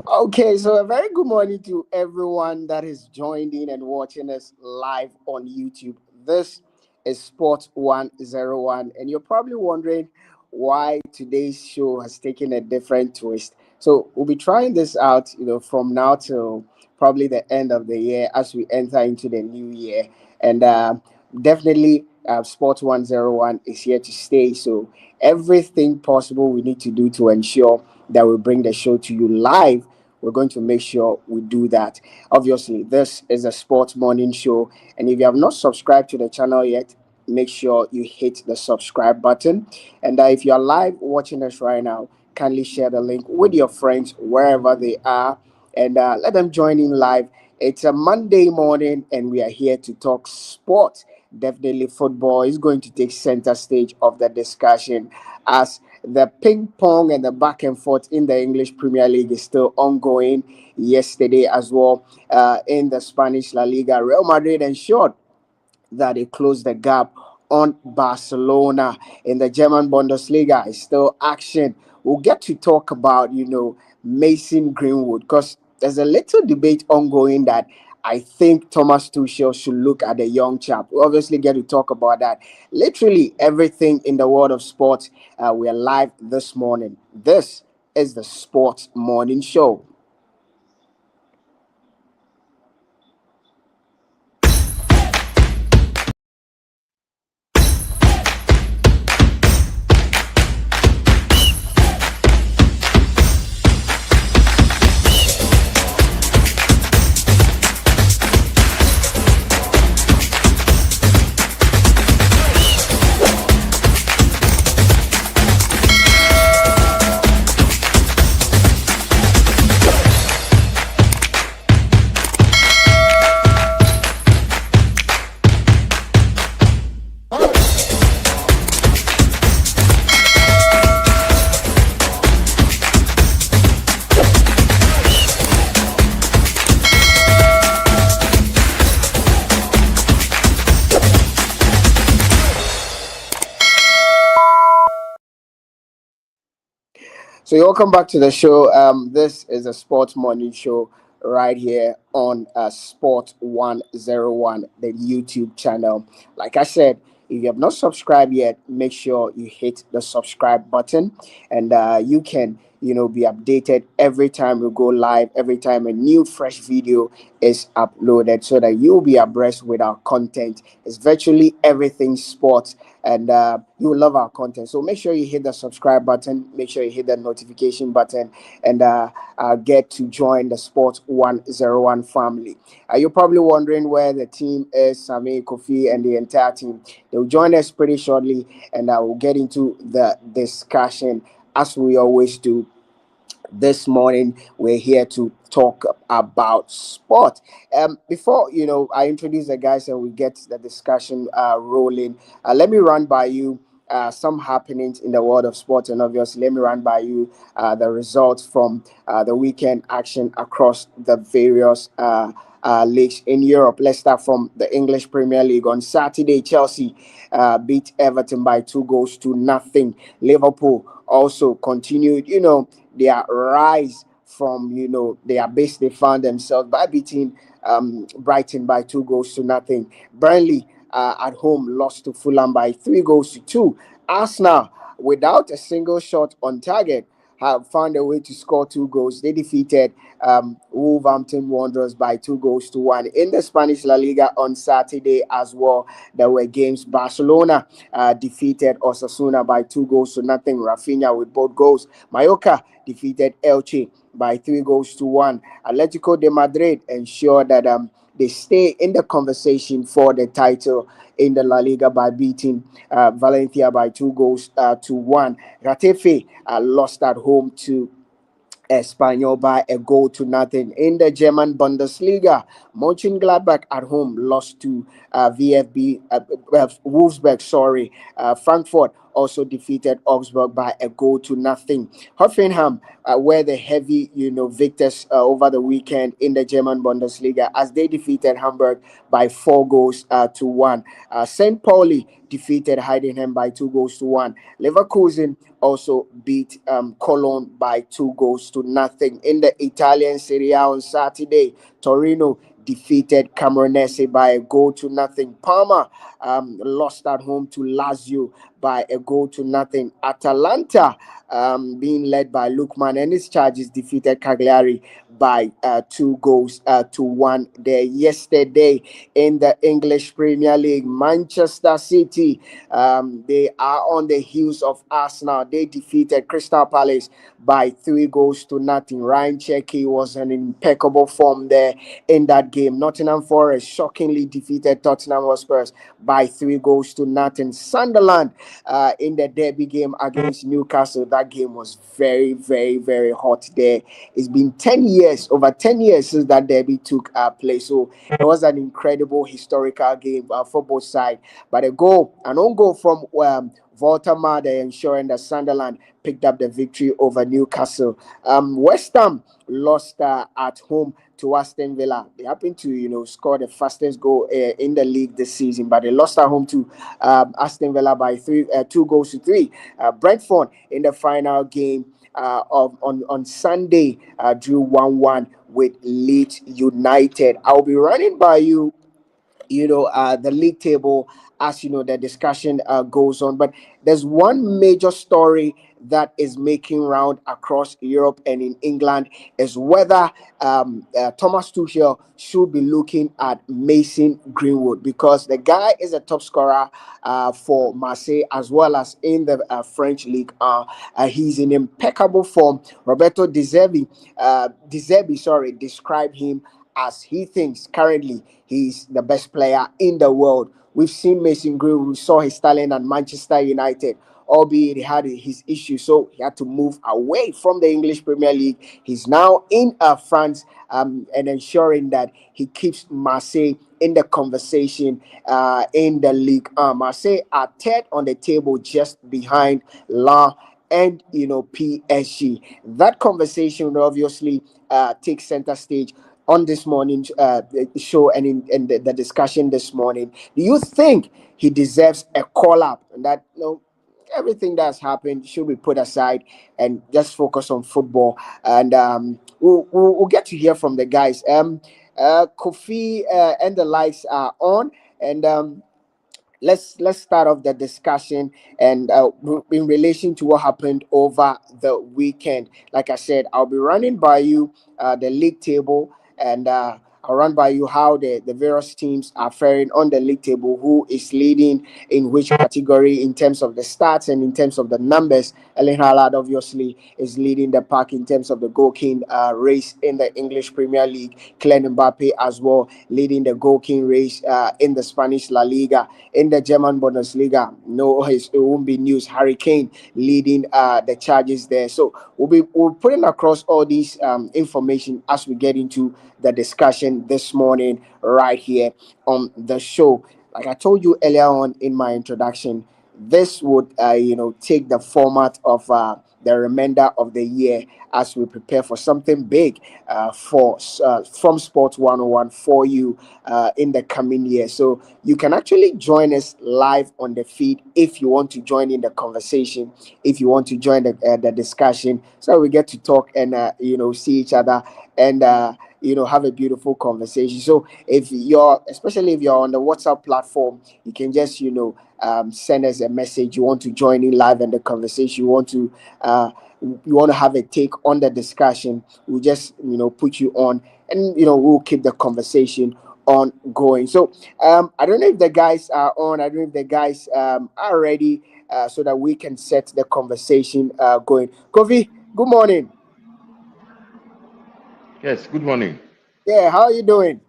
Okay, so a very good morning to everyone that is joined in and watching us live on YouTube. This is Sports 101, and you're probably wondering why today's show has taken a different twist. So we'll be trying this out, from now till probably the end of the year as we enter into the new year, and definitely Sports 101 is here to stay. So everything possible we need to do to ensure that we bring the show to you live, we're going to make sure we do that. Obviously, this is a sports morning show, and if you have not subscribed to the channel yet, make sure you hit the subscribe button. And if you are live watching us right now, kindly share the link with your friends wherever they are, and let them join in live. It's a Monday morning, and we are here to talk sports. Definitely, football is going to take center stage of the discussion as the ping pong and the back and forth in the English Premier League is still ongoing. Yesterday, as well, in the Spanish La Liga, Real Madrid ensured that they closed the gap on Barcelona. In the German Bundesliga, it's still action. We'll get to talk about, Mason Greenwood, because there's a little debate ongoing that I think Thomas Tuchel should look at the young chap. We obviously get to talk about that. Literally everything in the world of sports. We are live this morning. This is the Sports Morning Show. So, welcome back to the show. This is a sports morning show right here on Sport 101, the YouTube channel. Like I said, if you have not subscribed yet, make sure you hit the subscribe button, and you can, be updated every time we go live, every time a new fresh video is uploaded, so that you'll be abreast with our content. It's virtually everything sports, and you will love our content. So make sure you hit the subscribe button, make sure you hit the notification button, and get to join the Sports 101 family. You're probably wondering where the team is, Sami, Kofi, and the entire team. They'll join us pretty shortly, and I will get into the discussion as we always do. This morning we're here to talk about sport. Before I introduce the guys and we get the discussion rolling, let me run by you some happenings in the world of sport, and obviously let me run by you the results from the weekend action across the various leagues in Europe. Let's start from the English Premier League. On Saturday, Chelsea beat Everton by 2 goals to nothing. Liverpool also continued, their rise from the abyss they found themselves by beating Brighton by 2 goals to nothing. Burnley at home lost to Fulham by 3 goals to two. Arsenal, without a single shot on target, have found a way to score 2 goals. They defeated Wolverhampton Wanderers by 2 goals to one. In the Spanish La Liga on Saturday as well, there were games. Barcelona defeated Osasuna by 2 goals to nothing. Rafinha with both goals. Mallorca defeated Elche by 3 goals to one. Atletico de Madrid ensured that they stay in the conversation for the title in the La Liga by beating Valencia by 2 goals to one. Ratafe lost at home to Espanyol by a goal to nothing. In the German Bundesliga, Mönchengladbach at home lost to VfB Wolfsburg. Frankfurt also defeated Augsburg by a goal to nothing. Hoffenheim were the heavy, victors over the weekend in the German Bundesliga as they defeated Hamburg by 4 goals to one. St. Pauli defeated Heidenheim by 2 goals to one. Leverkusen also beat Cologne by 2 goals to nothing. In the Italian Serie A on Saturday, Torino defeated Camoranesi by a goal to nothing. Parma lost at home to Lazio by a goal to nothing. Atalanta, being led by Lukman and his charges, defeated Cagliari by 2 goals to one there yesterday. In the English Premier League, Manchester City, they are on the heels of Arsenal. They defeated Crystal Palace by 3 goals to nothing. Ryan Cherky was in impeccable form there in that game. Nottingham Forest shockingly defeated Tottenham Hotspurs by 3 goals to nothing. Sunderland in the derby game against Newcastle. That game was very, very, very hot there. It's been 10 years, over 10 years since that derby took place. So it was an incredible historical game for both sides. But an own goal from Walter Made, ensuring that Sunderland picked up the victory over Newcastle. West Ham lost at home to Aston Villa. They happened to, score the fastest goal in the league this season, but they lost at home to Aston Villa by 2 goals to 3. Brentford in the final game on Sunday drew 1-1 with Leeds United. I'll be running by you the league table as the discussion goes on, but there's one major story that is making round across Europe and in England is whether Thomas Tuchel should be looking at Mason Greenwood, because the guy is a top scorer for Marseille as well as in the French league. He's in impeccable form. Roberto Deserbi, described him as he thinks currently he's the best player in the world. We've seen Mason Greenwood. We saw his talent at Manchester United, albeit he had his issues, so he had to move away from the English Premier League. He's now in France and ensuring that he keeps Marseille in the conversation in the league. Marseille are third on the table, just behind La and PSG. That conversation will obviously take center stage on this morning's show and in the discussion this morning. Do you think he deserves a call up, and that everything that's happened should be put aside and just focus on football? And we'll get to hear from the guys. Kofi and the lights are on, and let's start off the discussion and in relation to what happened over the weekend. Like I said, I'll be running by you the league table, and I'll run by you how the various teams are faring on the league table, who is leading in which category in terms of the stats and in terms of the numbers. Erling Haaland obviously is leading the pack in terms of the goal king race in the English Premier League. Kylian Mbappe as well leading the goal king race in the Spanish La Liga. In the German Bundesliga, no, it won't be news. Harry Kane leading the charges there. So we'll putting across all these information as we get into the discussion this morning right here on the show. Like I told you earlier on in my introduction, this would take the format of the remainder of the year as we prepare for something big from Sports 101 for you in the coming year. So you can actually join us live on the feed if you want to join in the conversation, if you want to join the discussion, so we get to talk and see each other and have a beautiful conversation. So especially if you're on the WhatsApp platform, you can just send us a message. You want to join in live in the conversation, you want to have a take on the discussion, we'll just put you on, and we'll keep the conversation on going. So I don't know if the guys are on. I don't know if the guys are ready so that we can set the conversation going. Kofi, good morning. Yes, good morning. Yeah, how are you doing?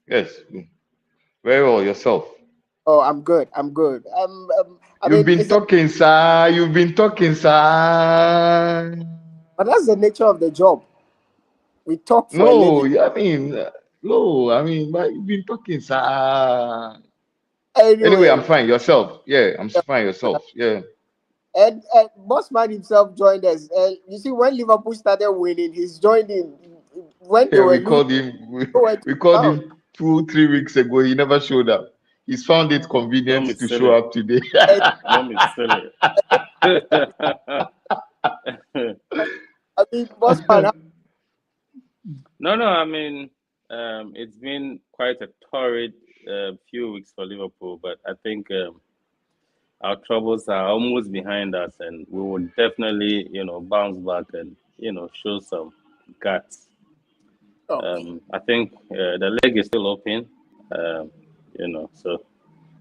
Yes, very well. Yourself? Oh, I'm good. I'm good. I You've mean, been talking, sir. You've been talking, sir. but that's the nature of the job. We talk for a No, living. I mean, no, I mean, but you've been talking, sir. Anyway, I'm Anyway, fine. Yourself? Yeah, I'm fine. Yourself? Yeah. And Bossman himself joined us. You see, when Liverpool started winning, he's joined in. When they Yeah, were we losing, called him. We, they were to we called down. him 2, 3 weeks ago. He never showed up. He's found it Don't be convenient to show silly. up today. And Don't be silly. I mean, Bossman, No, I mean, it's been quite a torrid few weeks for Liverpool, but I think our troubles are almost behind us, and we will definitely, bounce back and show some guts. okay. I think the league is still open, so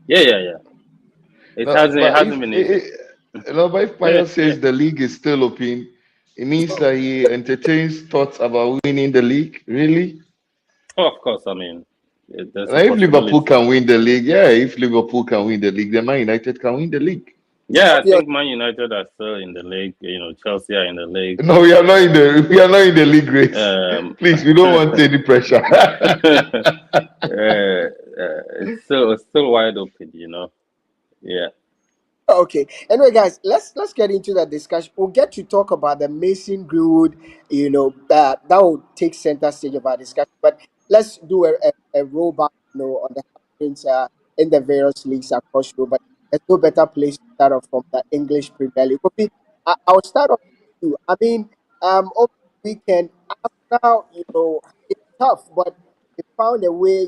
yeah. It No, hasn't it but hasn't been easy. if Pio says the league is still open, it means that he entertains thoughts about winning the league. Really? Oh, of course, I mean, there's Now, a if Liverpool possibility. can win the league, yeah, if Liverpool can win the league, then Man United can win the league. Yeah, I Obviously, think Man United are still in the league. Chelsea are in the league. No, we are not in the league race. Um, Please, we don't want any pressure. it's still wide open. Yeah. okay. Anyway, guys, let's get into that discussion. We'll get to talk about the Mason Greenwood. That will take center stage of our discussion. But let's do a rollback. On the happenings in the various leagues across Europe. But there's no better place to start off from the English Premier League. Okay, I'll start off with you. I mean, over the weekend, Arsenal, it's tough, but they found a way,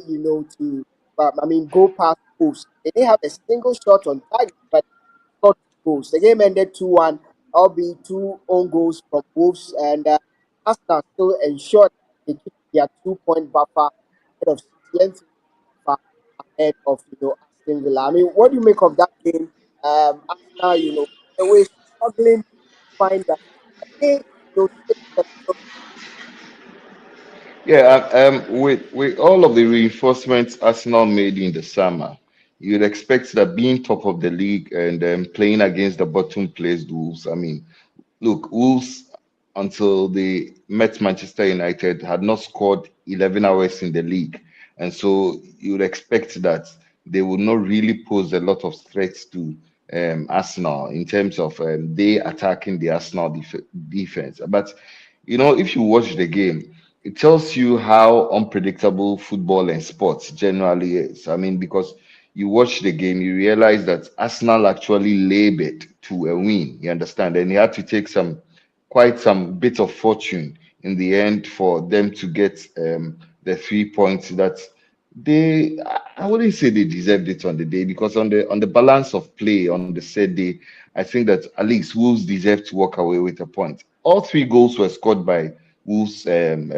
go past Wolves. They didn't have a single shot on target, but scored two goals. The game ended 2-1, albeit two own goals from Wolves, and Arsenal still ensured they keep their 2 point buffer ahead of length buffer ahead of Aston Villa. I mean, what do you make of that game? Arsenal, the way struggling to find that again, six and Yeah, with all of the reinforcements Arsenal made in the summer, you'd expect that being top of the league and playing against the bottom placed Wolves. I mean, look, Wolves until they met Manchester United had not scored 11 hours in the league, and so you'd expect that they would not really pose a lot of threats to Arsenal in terms of they attacking the Arsenal defense. But if you watch the game, it tells you how unpredictable football and sports generally is. I mean, because you watch the game, you realize that Arsenal actually labored to a win. You understand? And you had to take quite some bit of fortune in the end for them to get the 3 points that I wouldn't say they deserved it on the day, because on the balance of play on the said day, I think that at least Wolves deserve to walk away with a point. All three goals were scored by Wolves in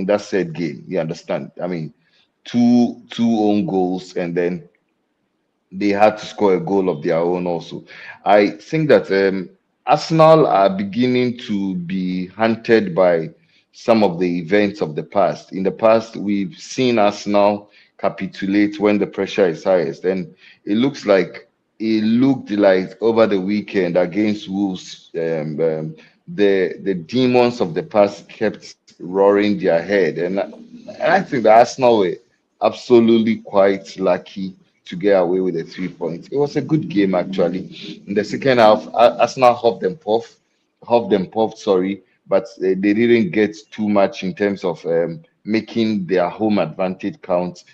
that said game. You understand? I mean, two own goals, and then they had to score a goal of their own also. I think that Arsenal are beginning to be hunted by some of the events of the past. In the past, we've seen Arsenal capitulate when the pressure is highest, and it looks like it looked like over the weekend against Wolves, the demons of the past kept roaring their head, and I think the Arsenal were absolutely quite lucky to get away with the 3 points. It was a good game actually. In the second half, Arsenal huffed them puffed, sorry, but they didn't get too much in terms of making their home advantage count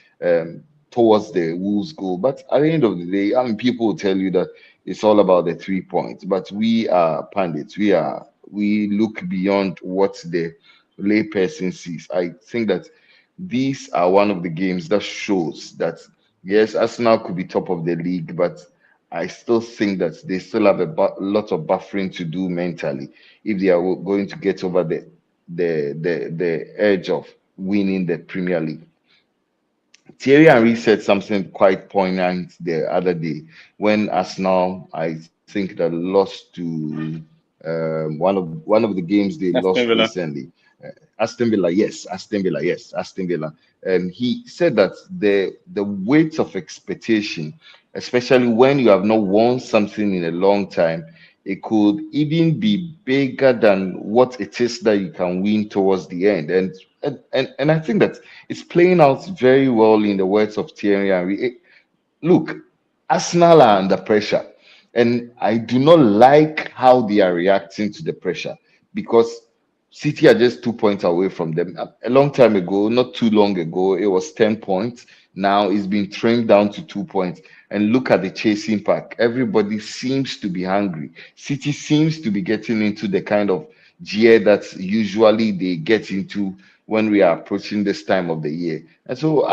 towards the Wolves goal. But at the end of the day, I mean, people will tell you that it's all about the 3 points. But we are pundits. We look beyond what the layperson sees. I think that these are one of the games that shows that yes, Arsenal could be top of the league, but I still think that they still have a lot of buffering to do mentally if they are going to get over the edge of winning the Premier League. Thierry Henry said something quite poignant the other day when Arsenal, I think, that lost to one of the games they Aston lost Villa. recently. Aston Villa, yes, Aston Villa, yes, Aston Villa. And he said that the weight of expectation, especially when you have not won something in a long time, it could even be bigger than what it is that you can win towards the end. And I think that it's playing out very well in the words of Thierry Henry. Look, Arsenal are under pressure. And I do not like how they are reacting to the pressure because City are just 2 points away from them. A long time ago, not too long ago, it was 10 points. Now it's been trimmed down to 2 points. And look at the chasing pack. Everybody seems to be hungry. City seems to be getting into the kind of gear that usually they get into when we are approaching this time of the year. And so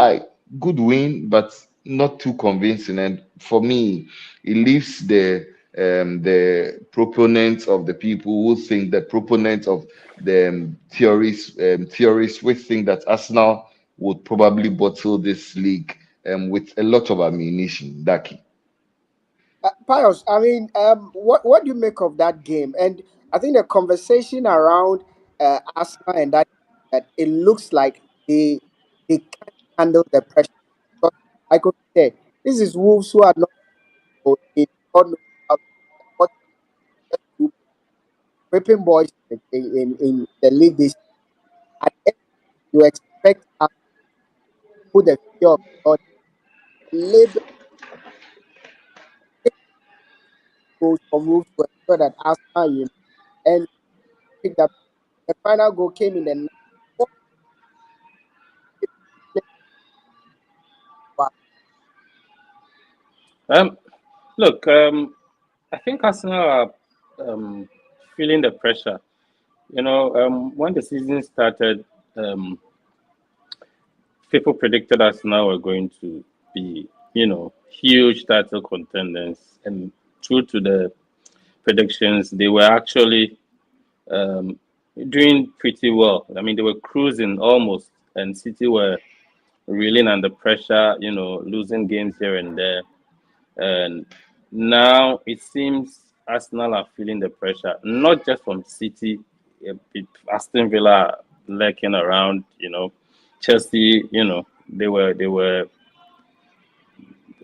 good win, but not too convincing. And for me, it leaves the proponents of the people who think the proponents of the theorists we think that Arsenal would probably bottle this league with a lot of ammunition. Daki. Pius, I mean, what do you make of that game? And I think the conversation around Arsenal and that it looks like they can't handle the pressure. Because, like I said, this is Wolves who are not in God knows how what whipping boys in the league. This at the end, you expect us to put the fear of God, label goals for Wolves to ensure that Arsenal, and pick that the final goal came in the ninth. Um, Look, I think Arsenal are um, feeling the pressure. When the season started, um, people predicted Arsenal were going to be, huge title contenders, and true to the predictions, they were actually um, doing pretty well. I mean, they were cruising almost, and City were reeling under pressure, losing games here and there. And now it seems Arsenal are feeling the pressure, not just from City, Aston Villa lurking around, Chelsea, they were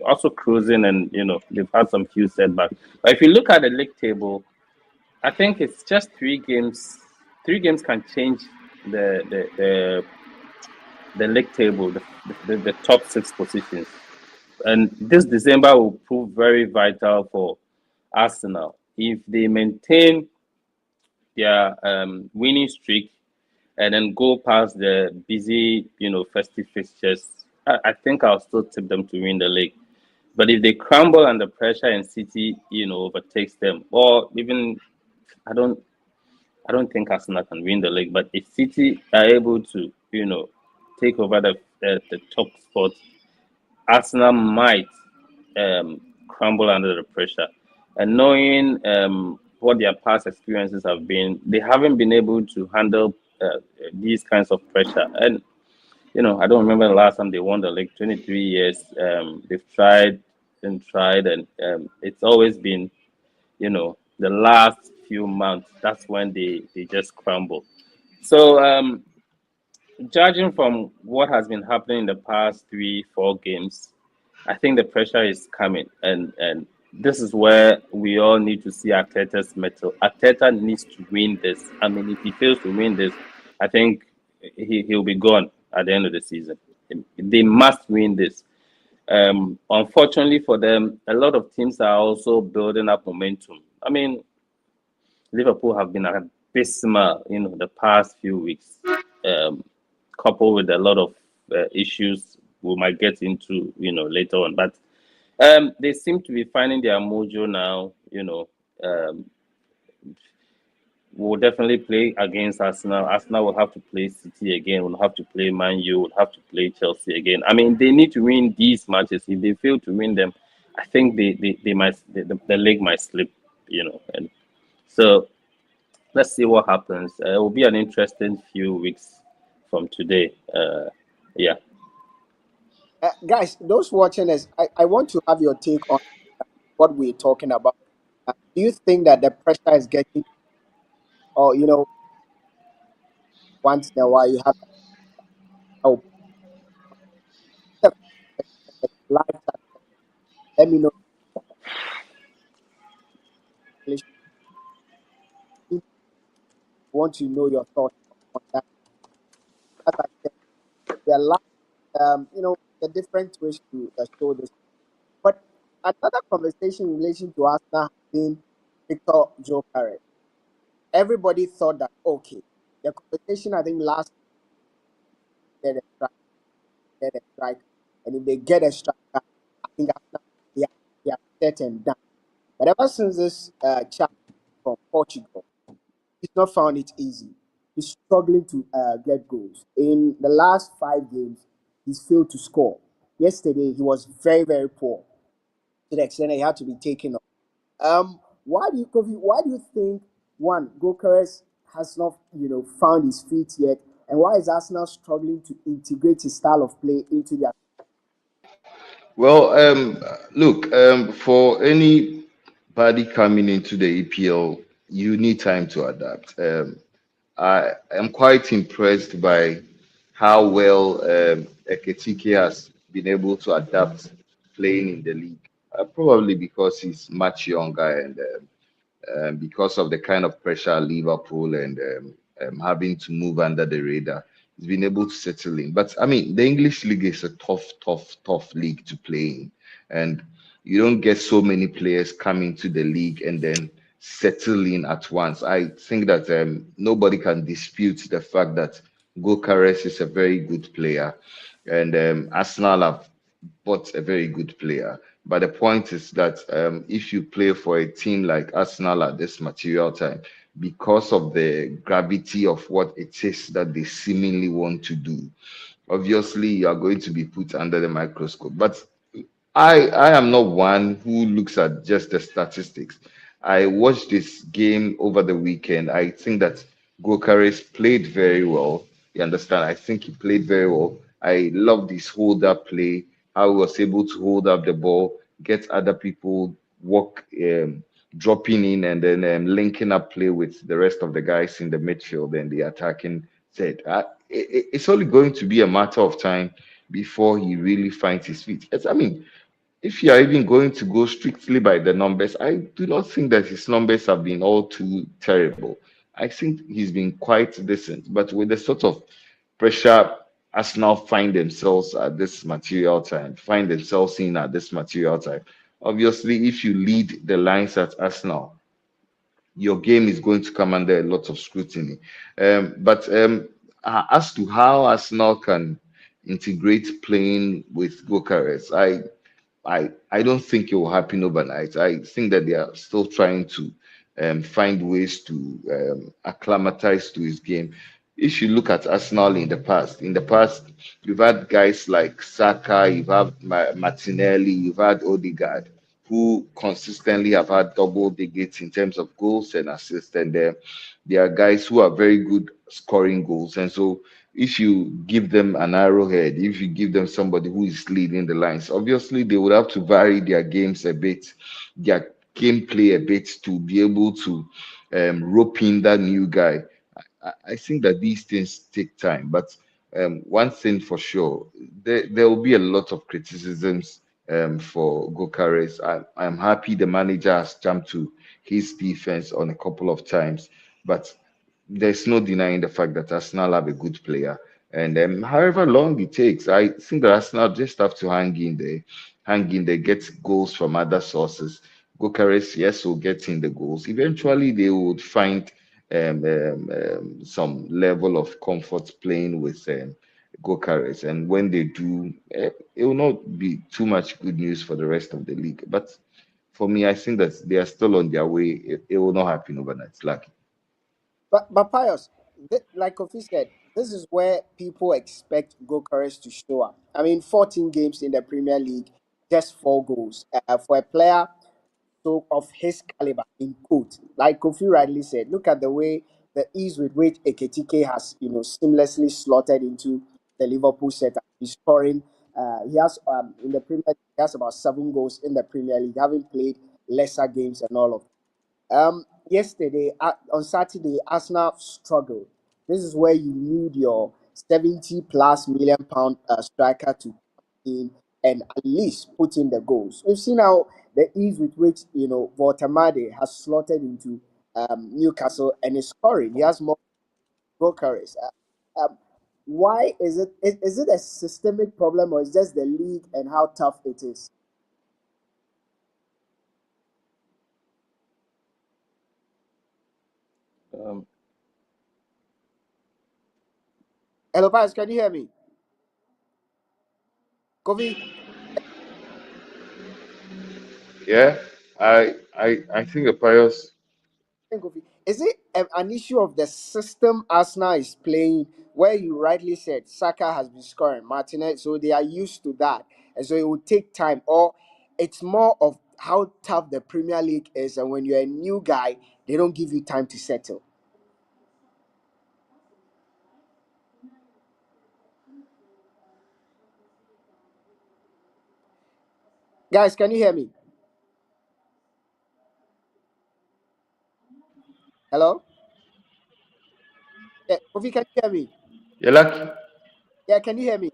also cruising, and they've had some few setbacks. But if you look at the league table, I think it's just 3 games. 3 games can change the league table, the top 6 positions. And this December will prove very vital for Arsenal. If they maintain their winning streak and then go past the busy, festive fixtures, I think I'll still tip them to win the league. But if they crumble under pressure and City, overtakes them, or even I don't I don't think Arsenal can win the league. But if City are able to, take over the top spot, Arsenal might crumble under the pressure. And knowing what their past experiences have been, they haven't been able to handle these kinds of pressure. And I don't remember the last time they won the league. 23 years. They've tried and tried, and it's always been, the last few months. That's when they just crumble. So judging from what has been happening in the past 3, 4 games, I think the pressure is coming, and this is where we all need to see Arteta's mettle. Arteta needs to win this. I mean, if he fails to win this, I think he'll be gone at the end of the season. They must win this. Unfortunately for them, a lot of teams are also building up momentum. I mean, Liverpool have been abysmal, the past few weeks, um, coupled with a lot of issues we might get into, later on. But they seem to be finding their mojo now. We'll definitely play against Arsenal. Arsenal will have to play City again. We'll have to play Man U. We'll have to play Chelsea again. I mean, they need to win these matches. If they fail to win them, I think they might the league might slip. And so let's see what happens. It will be an interesting few weeks from today. Yeah. Guys, those watching us, I want to have your take on what we're talking about. Do you think that the pressure is getting, or once in a while you have help? Live chat. Let me know. Please. Want to know your thoughts on that. As I said, we are live. The different ways to show this, but Another conversation in relation to Arsenal has been Victor Jokeres. Everybody thought that okay, the conversation I think last year they get a striker, and if they get a striker, I think Arsenal they are set and done. But ever since this chap from Portugal, he's not found it easy. He's struggling to get goals. In the last 5 games, he's failed to score. Yesterday, he was very, very poor to the extent that he had to be taken off. Why do you, Kofi, why do you think one Gokeres has not, found his feet yet, and why is Arsenal struggling to integrate his style of play into their? Well, look, for anybody coming into the EPL, you need time to adapt. I am quite impressed by how well Ekitike has been able to adapt playing in the league. Probably because he's much younger and because of the kind of pressure Liverpool and having to move under the radar, he's been able to settle in. But I mean, the English league is a tough league to play in, and you don't get so many players coming to the league and then settle in at once. I think that nobody can dispute the fact that Gokares is a very good player, and Arsenal have bought a very good player. But the point is that if you play for a team like Arsenal at this material time, because of the gravity of what it is that they seemingly want to do, obviously you are going to be put under the microscope. But I am not one who looks at just the statistics. I watched this game over the weekend. I think that Gokares played very well. You understand? I think he played very well. I loved his hold up play, how he was able to hold up the ball, get other people walk, dropping in, and then linking up play with the rest of the guys in the midfield and the attacking set. It's only going to be a matter of time before he really finds his feet. I mean, if you are even going to go strictly by the numbers, I do not think that his numbers have been all too terrible. I think he's been quite decent, but with the sort of pressure Arsenal find themselves at this material time, find themselves in at this material time. Obviously, if you lead the lines at Arsenal, your game is going to come under a lot of scrutiny. But as to how Arsenal can integrate playing with Gokares, I don't think it will happen overnight. I think that they are still trying to find ways to acclimatize to his game. If you look at Arsenal in the past, you've had guys like Saka, you've had Martinelli, you've had Odegaard, who consistently have had double digits in terms of goals and assists, and they are guys who are very good scoring goals. And so if you give them an arrowhead, if you give them somebody who is leading the lines, obviously they would have to vary their games a bit, their gameplay a bit to be able to rope in that new guy. I think that these things take time, but one thing for sure, there will be a lot of criticisms for Gokares. I'm happy the manager has jumped to his defense on a couple of times, but there's no denying the fact that Arsenal have a good player. And however long it takes, I think that Arsenal just have to hang in there, get goals from other sources. Gokares, yes, will get in the goals. Eventually, they would find some level of comfort playing with Gokares. And when they do, it will not be too much good news for the rest of the league. But for me, I think that they are still on their way. It will not happen overnight. It's lucky. But Pius, like Kofi said, this is where people expect Gokeres to show up. I mean, 14 games in the Premier League, just 4 goals. For a player so of his caliber, in quote, like Kofi rightly said, look at the way the ease with which Eketike has, seamlessly slotted into the Liverpool setup. He's scoring. He has in the Premier League, he has about 7 goals in the Premier League, having played lesser games and all of. Yesterday on Saturday, Arsenal struggled. This is where you need your 70 plus million pound striker to come in and at least put in the goals. We've seen how the ease with which Voltamade has slotted into Newcastle and is scoring. He has more goal carries. Why is it a systemic problem or is just the league and how tough it is? Um, Hello, Pius, can you hear me? Kofi, Yeah, I think the Pius. Kofi, is it an issue of the system Arsenal is playing, where you rightly said Saka has been scoring, Martinez, so they are used to that, and so it will take time, or it's more of how tough the Premier League is, and when you're a new guy, they don't give you time to settle. Guys, can you hear me? Hello? Yeah, Kofi, can you hear me? You're lucky. Yeah, can you hear me?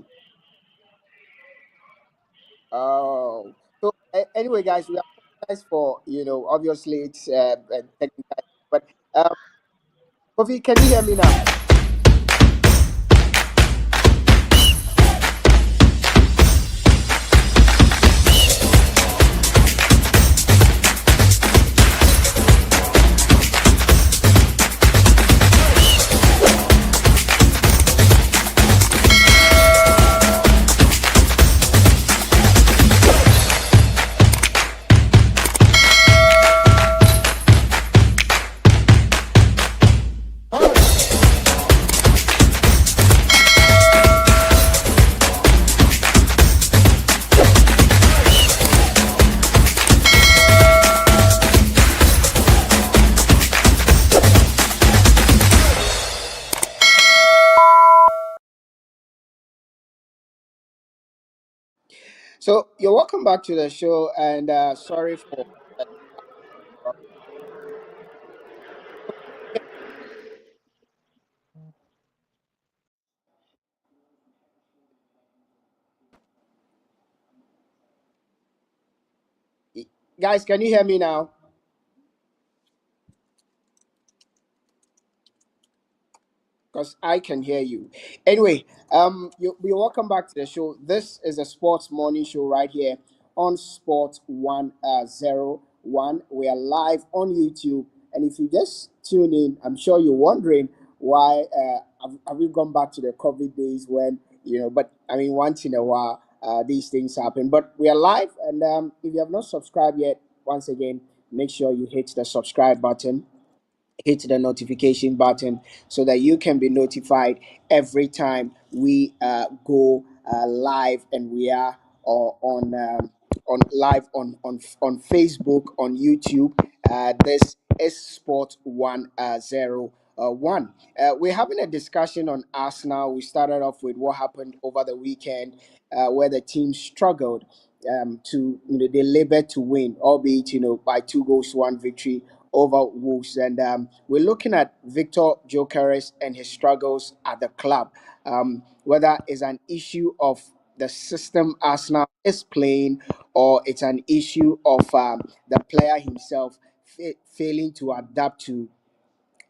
Oh, so anyway, guys, we apologize for obviously it's technical, but Kofi, can you hear me now? So you're welcome back to the show, and sorry for guys. Can you hear me now? Because I can hear you. Anyway, you're welcome back to the show. This is a sports morning show right here on Sport 101. We are live on YouTube, and if you just tune in, I'm sure you're wondering why have we gone back to the COVID days when But I mean, once in a while, these things happen. But we are live, and if you have not subscribed yet, once again, make sure you hit the subscribe button, hit the notification button so that you can be notified every time we go live, and we are on live on Facebook, on YouTube. This is Sport 101. We're having a discussion on Arsenal. We started off with what happened over the weekend, where the team struggled to they labored to win, albeit by 2 goals to one victory over Wolves. And we're looking at Victor Jokeres and his struggles at the club, whether it's an issue of the system Arsenal is playing, or it's an issue of the player himself failing to adapt to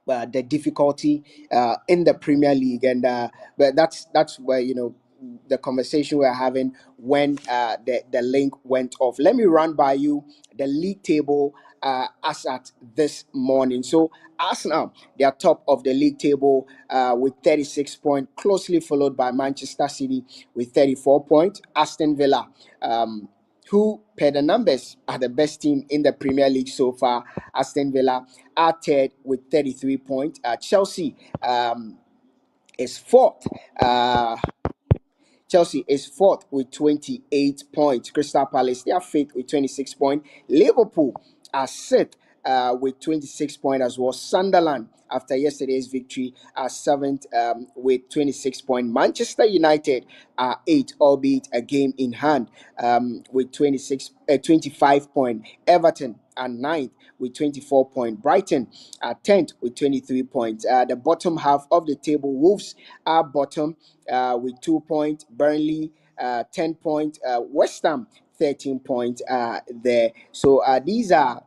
the difficulty in the Premier League, and but that's where the conversation we're having when the link went off. Let me run by you the league table as at this morning. So Arsenal, they are top of the league table with 36 points, closely followed by Manchester City with 34 points. Aston Villa, who, per the numbers, are the best team in the Premier League so far. Aston Villa are third with 33 points. Chelsea is fourth. Chelsea is fourth with 28 points. Crystal Palace, they are fifth with 26 points. Liverpool are sixth with 26 points as well. Sunderland, after yesterday's victory, are seventh with 26 points. Manchester United are eighth, albeit a game in hand, with 25 points. Everton are ninth with 24 points. Brighton are 10th with 23 points. The bottom half of the table, Wolves are bottom with 2 points. Burnley 10 points. West Ham 13 points there. So these are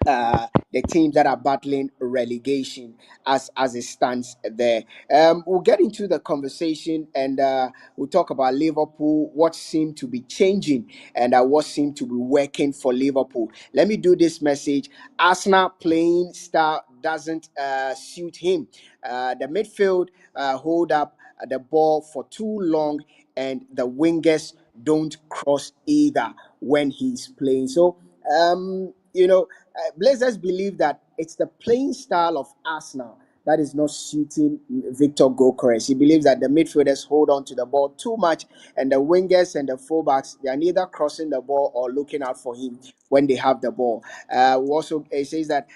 the teams that are battling relegation as it stands there. We'll get into the conversation and we'll talk about Liverpool, what seemed to be changing and what seemed to be working for Liverpool. Let me do this message. Arsenal playing style doesn't suit him. The midfield hold up the ball for too long, and the wingers don't cross either when he's playing. So, Blazers believe that it's the playing style of Arsenal that is not suiting Victor Gokres. He believes that the midfielders hold on to the ball too much, and the wingers and the fullbacks, they are neither crossing the ball or looking out for him when they have the ball. Also, he says that,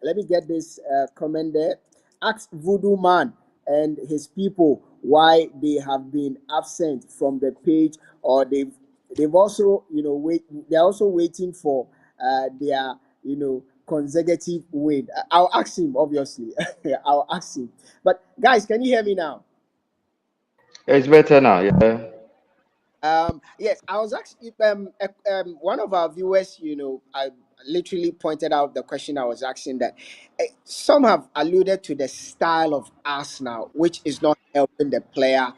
let me get this comment there. Ask Voodoo Man and his people why they have been absent from the page, or they've also, they're also waiting for their, consecutive win. I'll ask him, obviously. I'll ask him. But guys, can you hear me now? It's better now. Yeah. Yes, I was actually one of our viewers, I literally pointed out the question I was asking, that some have alluded to the style of Arsenal, which is not helping the player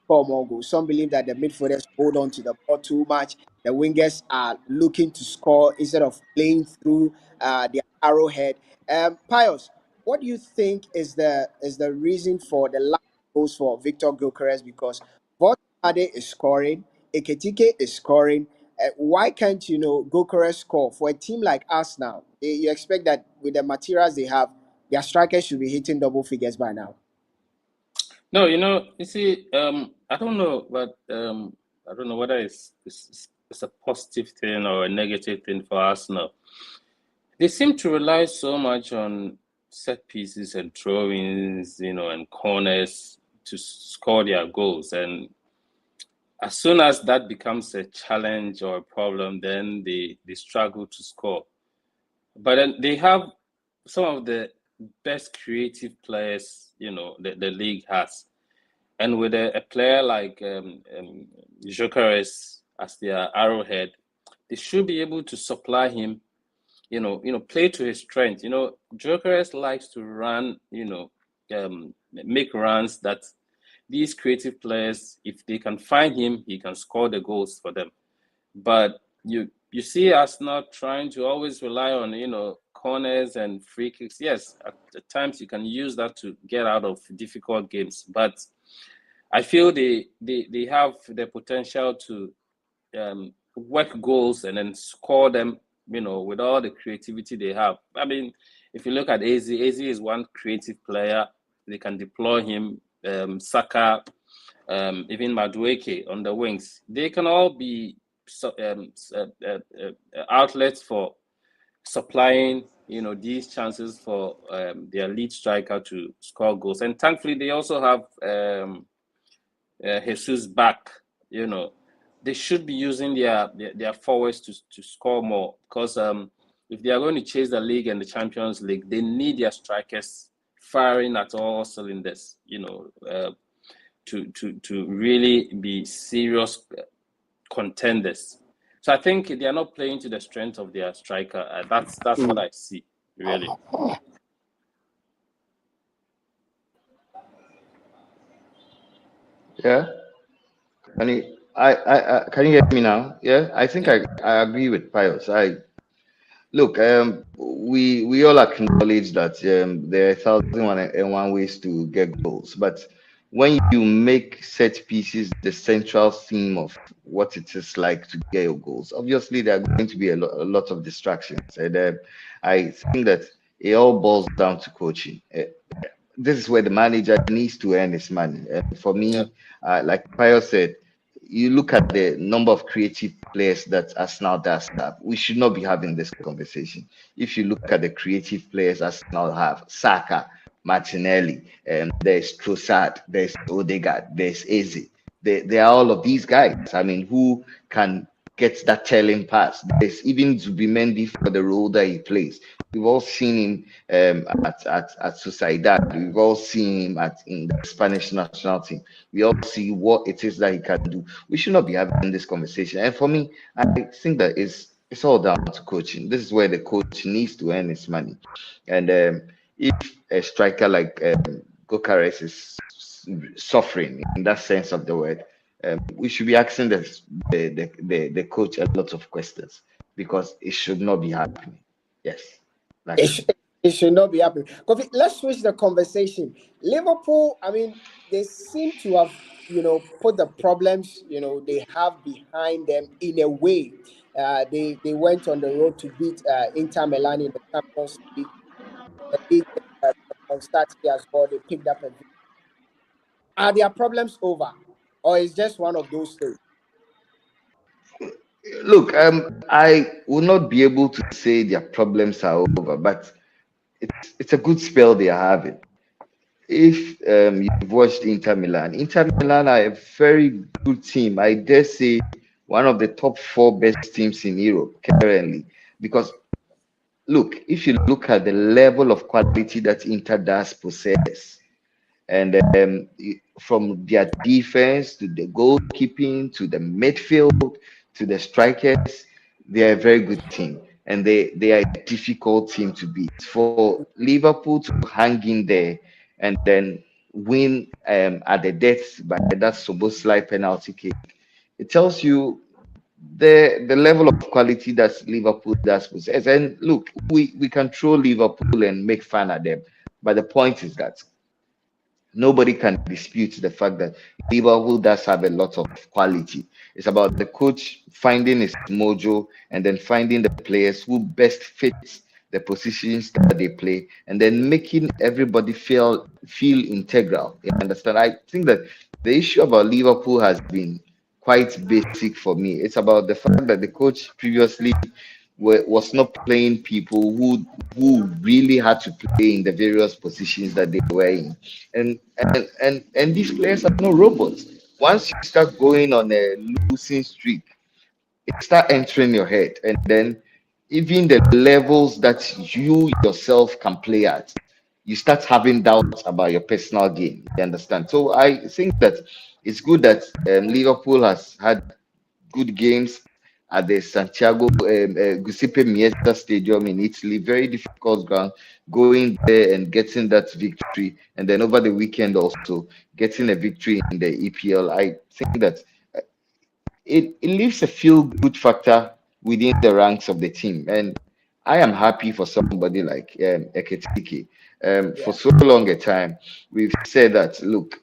score more goals. Some believe that the midfielders hold on to the ball too much. The wingers are looking to score instead of playing through their arrowhead. Pius, what do you think is the reason for the lack of goals for Victor Gyokeres? Because Ade is scoring, Eketike is scoring. Why can't Gokores score for a team like us now? You expect that with the materials they have, their strikers should be hitting double figures by now. No, you see, I don't know, but I don't know whether it's a positive thing or a negative thing for Arsenal. They seem to rely so much on set pieces and throw-ins, and corners to score their goals. And as soon as that becomes a challenge or a problem, then they struggle to score. But then they have some of the best creative players, the league has. And with a player like Gyökeres as their arrowhead, they should be able to supply him, play to his strength. Gyökeres likes to run, make runs that these creative players, if they can find him, he can score the goals for them. But you see us not trying to always rely on, corners and free kicks. Yes, at times you can use that to get out of difficult games, but I feel they have the potential to work goals and then score them, with all the creativity they have. I mean, if you look at AZ is one creative player. They can deploy him, Saka, even Madueke on the wings. They can all be outlets for supplying, these chances for their lead striker to score goals. And thankfully, they also have Jesus back. They should be using their forwards to score more, because if they are going to chase the league and the Champions League, they need their strikers firing at all cylinders. To really be serious contenders. So I think they are not playing to the strength of their striker. That's what I see, really. Yeah. Can you hear me now? Yeah. I think I agree with Pius. Look, we all acknowledge that there are 1,001 ways to get goals, but when you make set pieces the central theme of what it is like to get your goals, obviously there are going to be a lot of distractions, and I think that it all boils down to coaching. This is where the manager needs to earn his money. And for Yeah. me, like Pius said, you look at the number of creative players that Arsenal does have. We should not be having this conversation. If you look at the creative players Arsenal have, Saka, Martinelli, there's Trossard, there's Odegaard, there's Eze. There are all of these guys. I mean, who can get that telling pass? There's even Zubimendi for the role that he plays. We've all seen him at Sociedad. We've all seen him in the Spanish national team. We all see what it is that he can do. We should not be having this conversation. And for me, I think that is It's all down to coaching. This is where the coach needs to earn his money. And if a striker like Gokares is suffering in that sense of the word, we should be asking the coach a lot of questions because it should not be happening. Yes, It, like sh- it should not be happening. Kofi, let's switch the conversation. Liverpool, I mean, they seem to have, put the problems, they have behind them in a way. They went on the road to beat Inter Milan in the Champions League. The league on Saturday as well. They picked up a victory. Are their problems over, or is just one of those things? look, I will not be able to say their problems are over, but it's a good spell they are having. If you've watched Inter Milan are a very good team. I dare say one of the top four best teams in Europe currently. Because look, if you look at the level of quality that Inter does possess, and from their defense to the goalkeeping to the midfield to the strikers, they are a very good team, and they are a difficult team to beat. For Liverpool to hang in there and then win at the death by that Soboslai penalty kick, it tells you the level of quality that Liverpool does possess. And look, we can throw Liverpool and make fun of them, but the point is that nobody can dispute the fact that Liverpool does have a lot of quality. It's about the coach finding his mojo and then finding the players who best fits the positions that they play, and then making everybody feel integral. You understand? I think that the issue about Liverpool has been quite basic for me. It's about the fact that the coach previously was not playing people who really had to play in the various positions that they were in, and these players are no robots. Once you start going on a losing streak, it start entering your head, and then even the levels that you yourself can play at, you start having doubts about your personal game. You understand? So I think that it's good that Liverpool has had good games at the Santiago Giuseppe Meazza Stadium in Italy. Very difficult ground. Going there and getting that victory, and then over the weekend also getting a victory in the EPL. I think that it leaves a feel good factor within the ranks of the team. And I am happy for somebody like Eketike. For Yeah. so long a time, we've said that, look,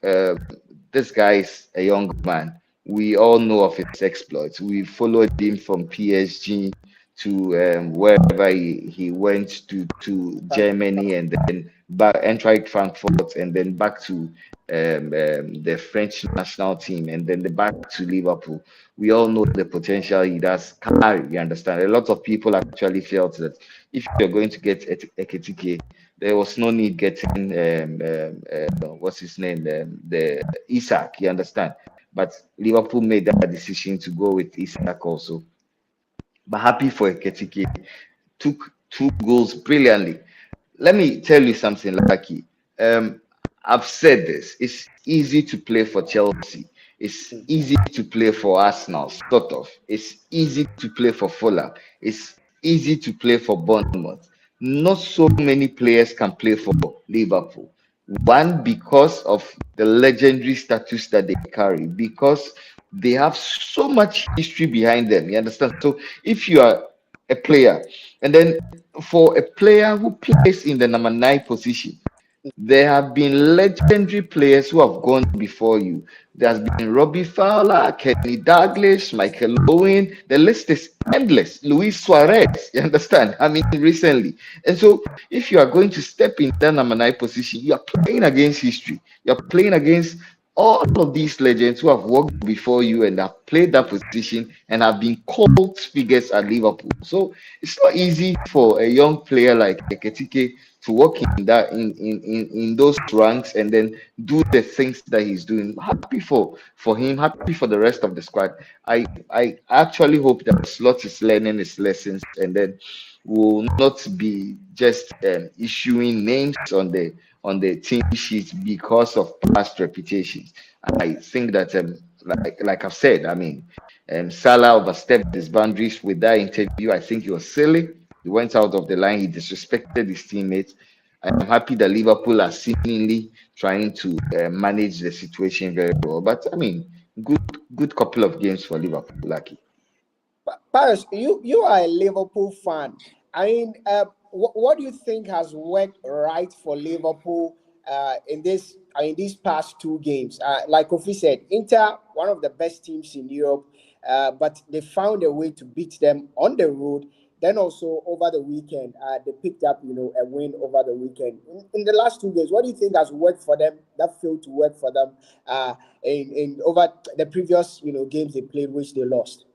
this guy is a young man. We all know of his exploits. We followed him from PSG to wherever he went to Germany, and then back Eintracht Frankfurt, and then back to the French national team, and then back to Liverpool. We all know the potential he does carry. You understand? A lot of people actually felt that if you're going to get Ekitike, there was no need getting what's his name, the Isak. You understand? But Liverpool made that decision to go with Isak also. But happy for Ekitike, took two goals brilliantly. Let me tell you something, Lucky. Um, I've said this. It's easy to play for Chelsea. It's easy to play for Arsenal, sort of. It's easy to play for Fulham. It's easy to play for Bournemouth. Not so many players can play for Liverpool. One, because of the legendary status that they carry, because they have so much history behind them. You understand? So if you are a player, and then for a player who plays in the number nine position, there have been legendary players who have gone before you. There's been Robbie Fowler, Kenny Douglas, Michael Owen. The list is endless. Luis Suarez, you understand? I mean, recently. And so, if you are going to step in that number nine position, you are playing against history. You're playing against all of these legends who have worked before you and have played that position and have been cult figures at Liverpool. So it's not easy for a young player like Eketike to work in that in those ranks and then do the things that he's doing. Happy for him, happy for the rest of the squad. I actually hope that Slot is learning his lessons and then will not be just issuing names on the team sheet because of past reputations. I think that like I've said, I mean, Salah overstepped his boundaries with that interview. I think he was silly. He went out of the line. He disrespected his teammates. I am happy that Liverpool are seemingly trying to manage the situation very well. But I mean, good couple of games for Liverpool, lucky. Paris, you are a Liverpool fan. I mean, what do you think has worked right for Liverpool in this? I mean, these past two games, like Kofi said, Inter, one of the best teams in Europe, but they found a way to beat them on the road. Then also over the weekend, they picked up, a win over the weekend. In the last two games, what do you think has worked for them that failed to work for them in over the previous, games they played, which they lost?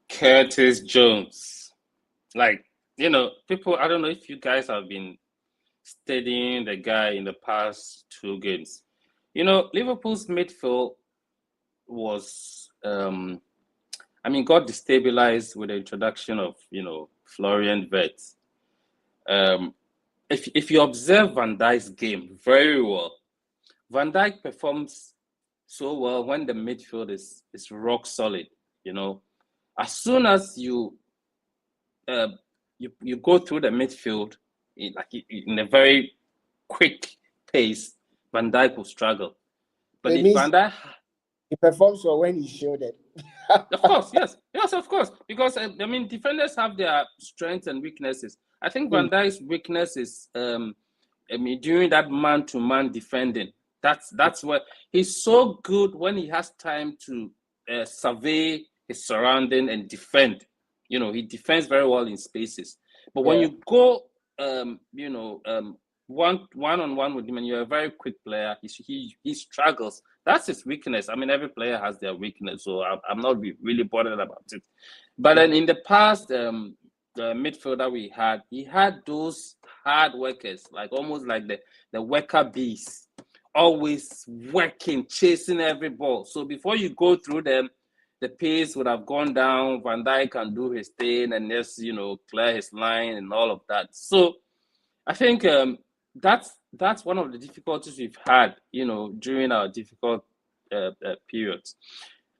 Curtis Jones. Like, people, I don't know if you guys have been studying the guy in the past two games. Liverpool's midfield was, got destabilized with the introduction of, Florian Wirtz. If you observe Van Dijk's game very well, Van Dijk performs so well when the midfield is rock solid. As soon as you go through the midfield in a very quick pace, Van Dijk will struggle. But if Van Dijk, he performs well when he showed it. Of course, yes, of course, because defenders have their strengths and weaknesses. I think Van Dijk's weakness is during that man-to-man defending. That's where he's so good when he has time to survey his surrounding and defend. He defends very well in spaces. But when you go, one-on-one with him, and you're a very quick player, he struggles. That's his weakness. Every player has their weakness, so I'm not really bothered about it. But then in the past, the midfielder he had those hard workers, like almost like the worker bees, always working, chasing every ball. So before you go through them, the pace would have gone down. Van Dijk can do his thing and just clear his line and all of that. So I think that's one of the difficulties we've had, during our difficult periods.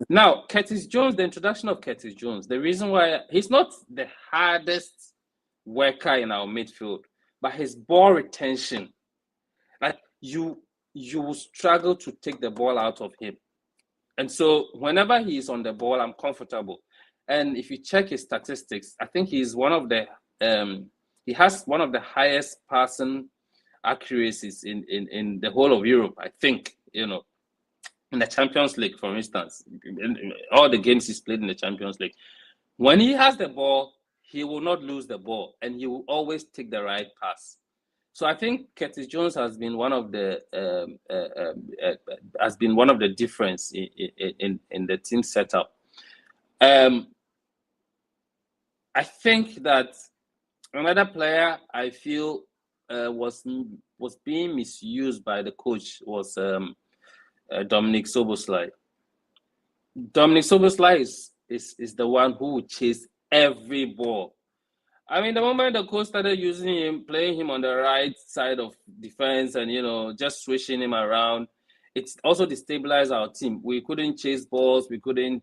Now, Curtis Jones, the introduction of Curtis Jones, the reason why he's not the hardest worker in our midfield, but his ball retention, like you will struggle to take the ball out of him. And so whenever he's on the ball, I'm comfortable. And if you check his statistics, I think he's one of the he has one of the highest passing accuracies in the whole of Europe, I think, in the Champions League, for instance, in all the games he's played in the Champions League. When he has the ball, he will not lose the ball, and he will always take the right pass. So I think Curtis Jones has been one of the difference in the team setup. I think that another player I feel was being misused by the coach was Dominic Szoboszlai. Dominic Szoboszlai is the one who would chase every ball. The moment the coach started using him, playing him on the right side of defense and, just switching him around, it's also destabilized our team. We couldn't chase balls. We couldn't,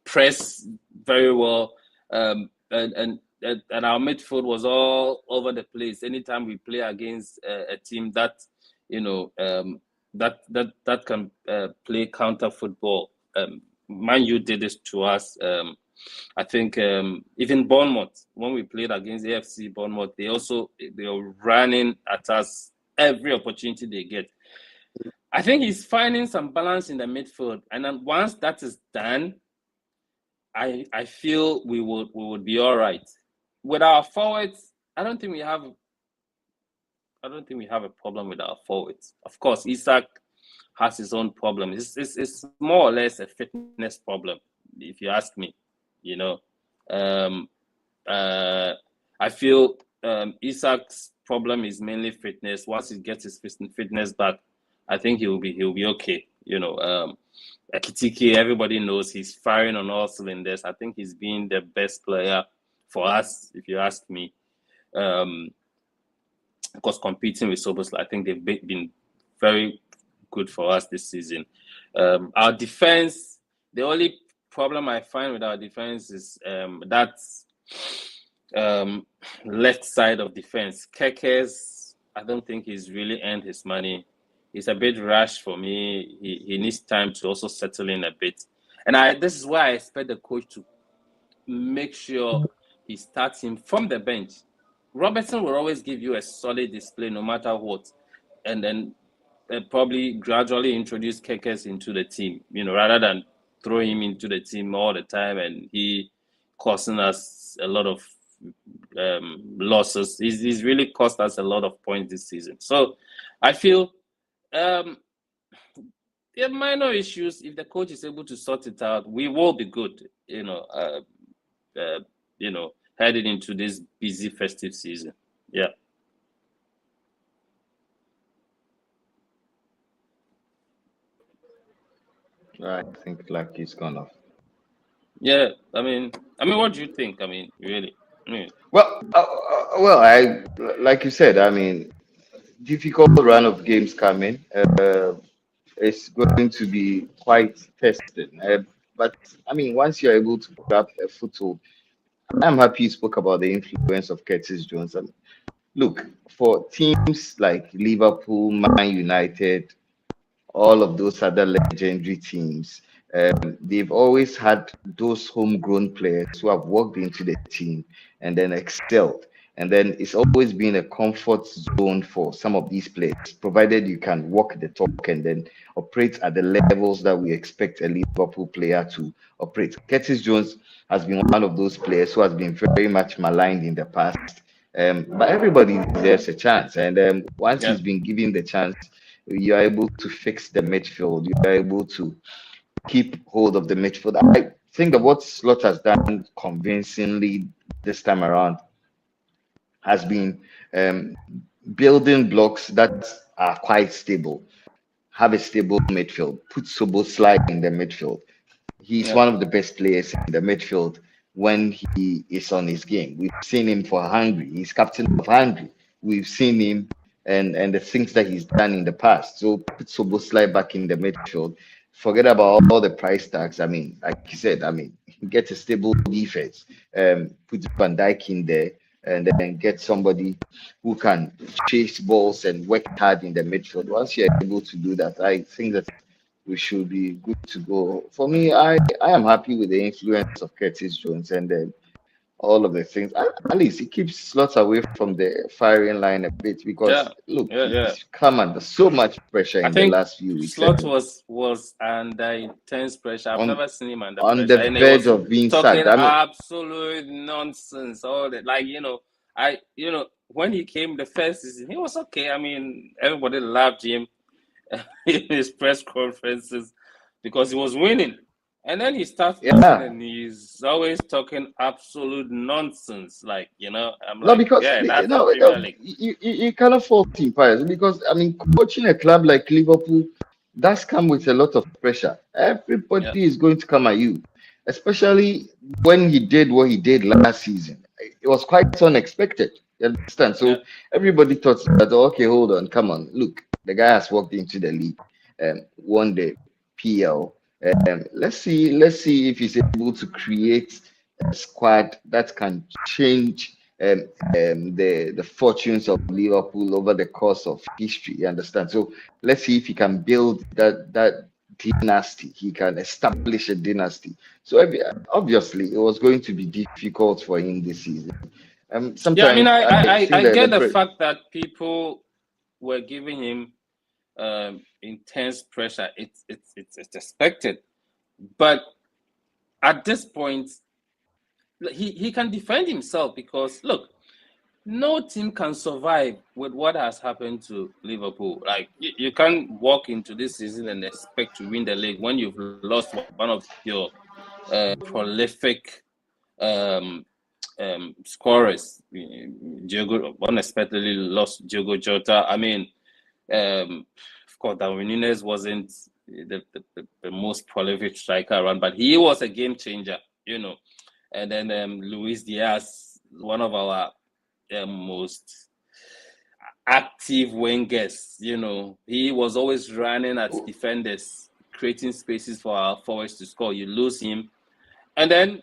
press very well. And our midfield was all over the place. Anytime we play against a team that, that can play counter football. Man U did this to us. I think even Bournemouth, when we played against AFC Bournemouth, they were running at us every opportunity they get. I think he's finding some balance in the midfield, and then once that is done, I feel we would be all right. With our forwards, I don't think we have a problem with our forwards. Of course, Isak has his own problem. It's more or less a fitness problem, if you ask me. I feel Isak's problem is mainly fitness. Once he gets his fitness back, I think he'll be okay. Ekitike, everybody knows he's firing on all cylinders. I think he's been the best player for us, if you ask me. Because competing with Szoboszlai, I think they've been very good for us this season. Our defense, The only problem I find with our defense is that left side of defense. Kekes, I don't think he's really earned his money. He's a bit rash for me. He needs time to also settle in a bit. And this is why I expect the coach to make sure he starts him from the bench. Robertson will always give you a solid display no matter what. And then probably gradually introduce Kekes into the team, rather than throw him into the team all the time and he causing us a lot of losses. He's really cost us a lot of points this season. So I feel there are minor issues. If the coach is able to sort it out, we will be good, heading into this busy festive season. Yeah. I think like he's gone off. Yeah, I mean, what do you think? I mean, really? Well, I like you said. I mean, difficult run of games coming. It's going to be quite testing. But I mean, once you're able to grab a foothold, I'm happy you spoke about the influence of Curtis Jones. And look, for teams like Liverpool, Man United, all of those other legendary teams, they've always had those homegrown players who have walked into the team and then excelled. And then it's always been a comfort zone for some of these players, provided you can walk the talk and then operate at the levels that we expect a Liverpool player to operate. Curtis Jones has been one of those players who has been very much maligned in the past. But everybody deserves a chance. And once Yeah. he's been given the chance, you are able to fix the midfield. You are able to keep hold of the midfield. I think that what Slot has done convincingly this time around has been building blocks that are quite stable. Have a stable midfield. Put Soboslai in the midfield. He's Yeah. one of the best players in the midfield when he is on his game. We've seen him for Hungary. He's captain of Hungary. We've seen him and the things that he's done in the past. So put Soboslai back in the midfield. Forget about all the price tags. I mean, like you said, I mean, get a stable defense. Put Van Dijk in there and then get somebody who can chase balls and work hard in the midfield. Once you're able to do that, I think that we should be good to go. For me, I am happy with the influence of Curtis Jones and then all of the things. At least it keeps Slots away from the firing line a bit Yeah. because look, Yeah. he's come under so much pressure I in the think last few weeks Slot and was under intense pressure. I've on never seen him under on pressure, the and he verge was of being sacked. talking I mean, absolute nonsense. All that, when he came the first season, he was okay. I mean, everybody loved him in his press conferences because he was winning. And then he starts losing yeah. and he's always talking absolute nonsense. I'm No, like, because yeah, that's the no, Premier League. you cannot fault him, Pius, because I mean, coaching a club like Liverpool does come with a lot of pressure. Everybody Yeah, is going to come at you, especially when he did what he did last season. It was quite unexpected. You understand? yeah, So everybody thought that, okay, hold on, come on, look, the guy has walked into the league, won the PL. Let's see if he's able to create a squad that can change the fortunes of Liverpool over the course of history. You understand? So let's see if he can build that dynasty. He can establish a dynasty. So obviously, it was going to be difficult for him this season. yeah. I mean, Sometimes I, I I, think I that get the fact that people were giving him intense pressure. It's expected, but at this point, he can defend himself because look, no team can survive with what has happened to Liverpool. Like you can't walk into this season and expect to win the league when you've lost one of your prolific um, scorers. Diogo unexpectedly lost Diogo Jota. I mean, of course, Darwin Núñez wasn't the most prolific striker around, but he was a game changer, And then Luis Diaz, one of our most active wingers, he was always running at defenders, creating spaces for our forwards to score. You lose him, and then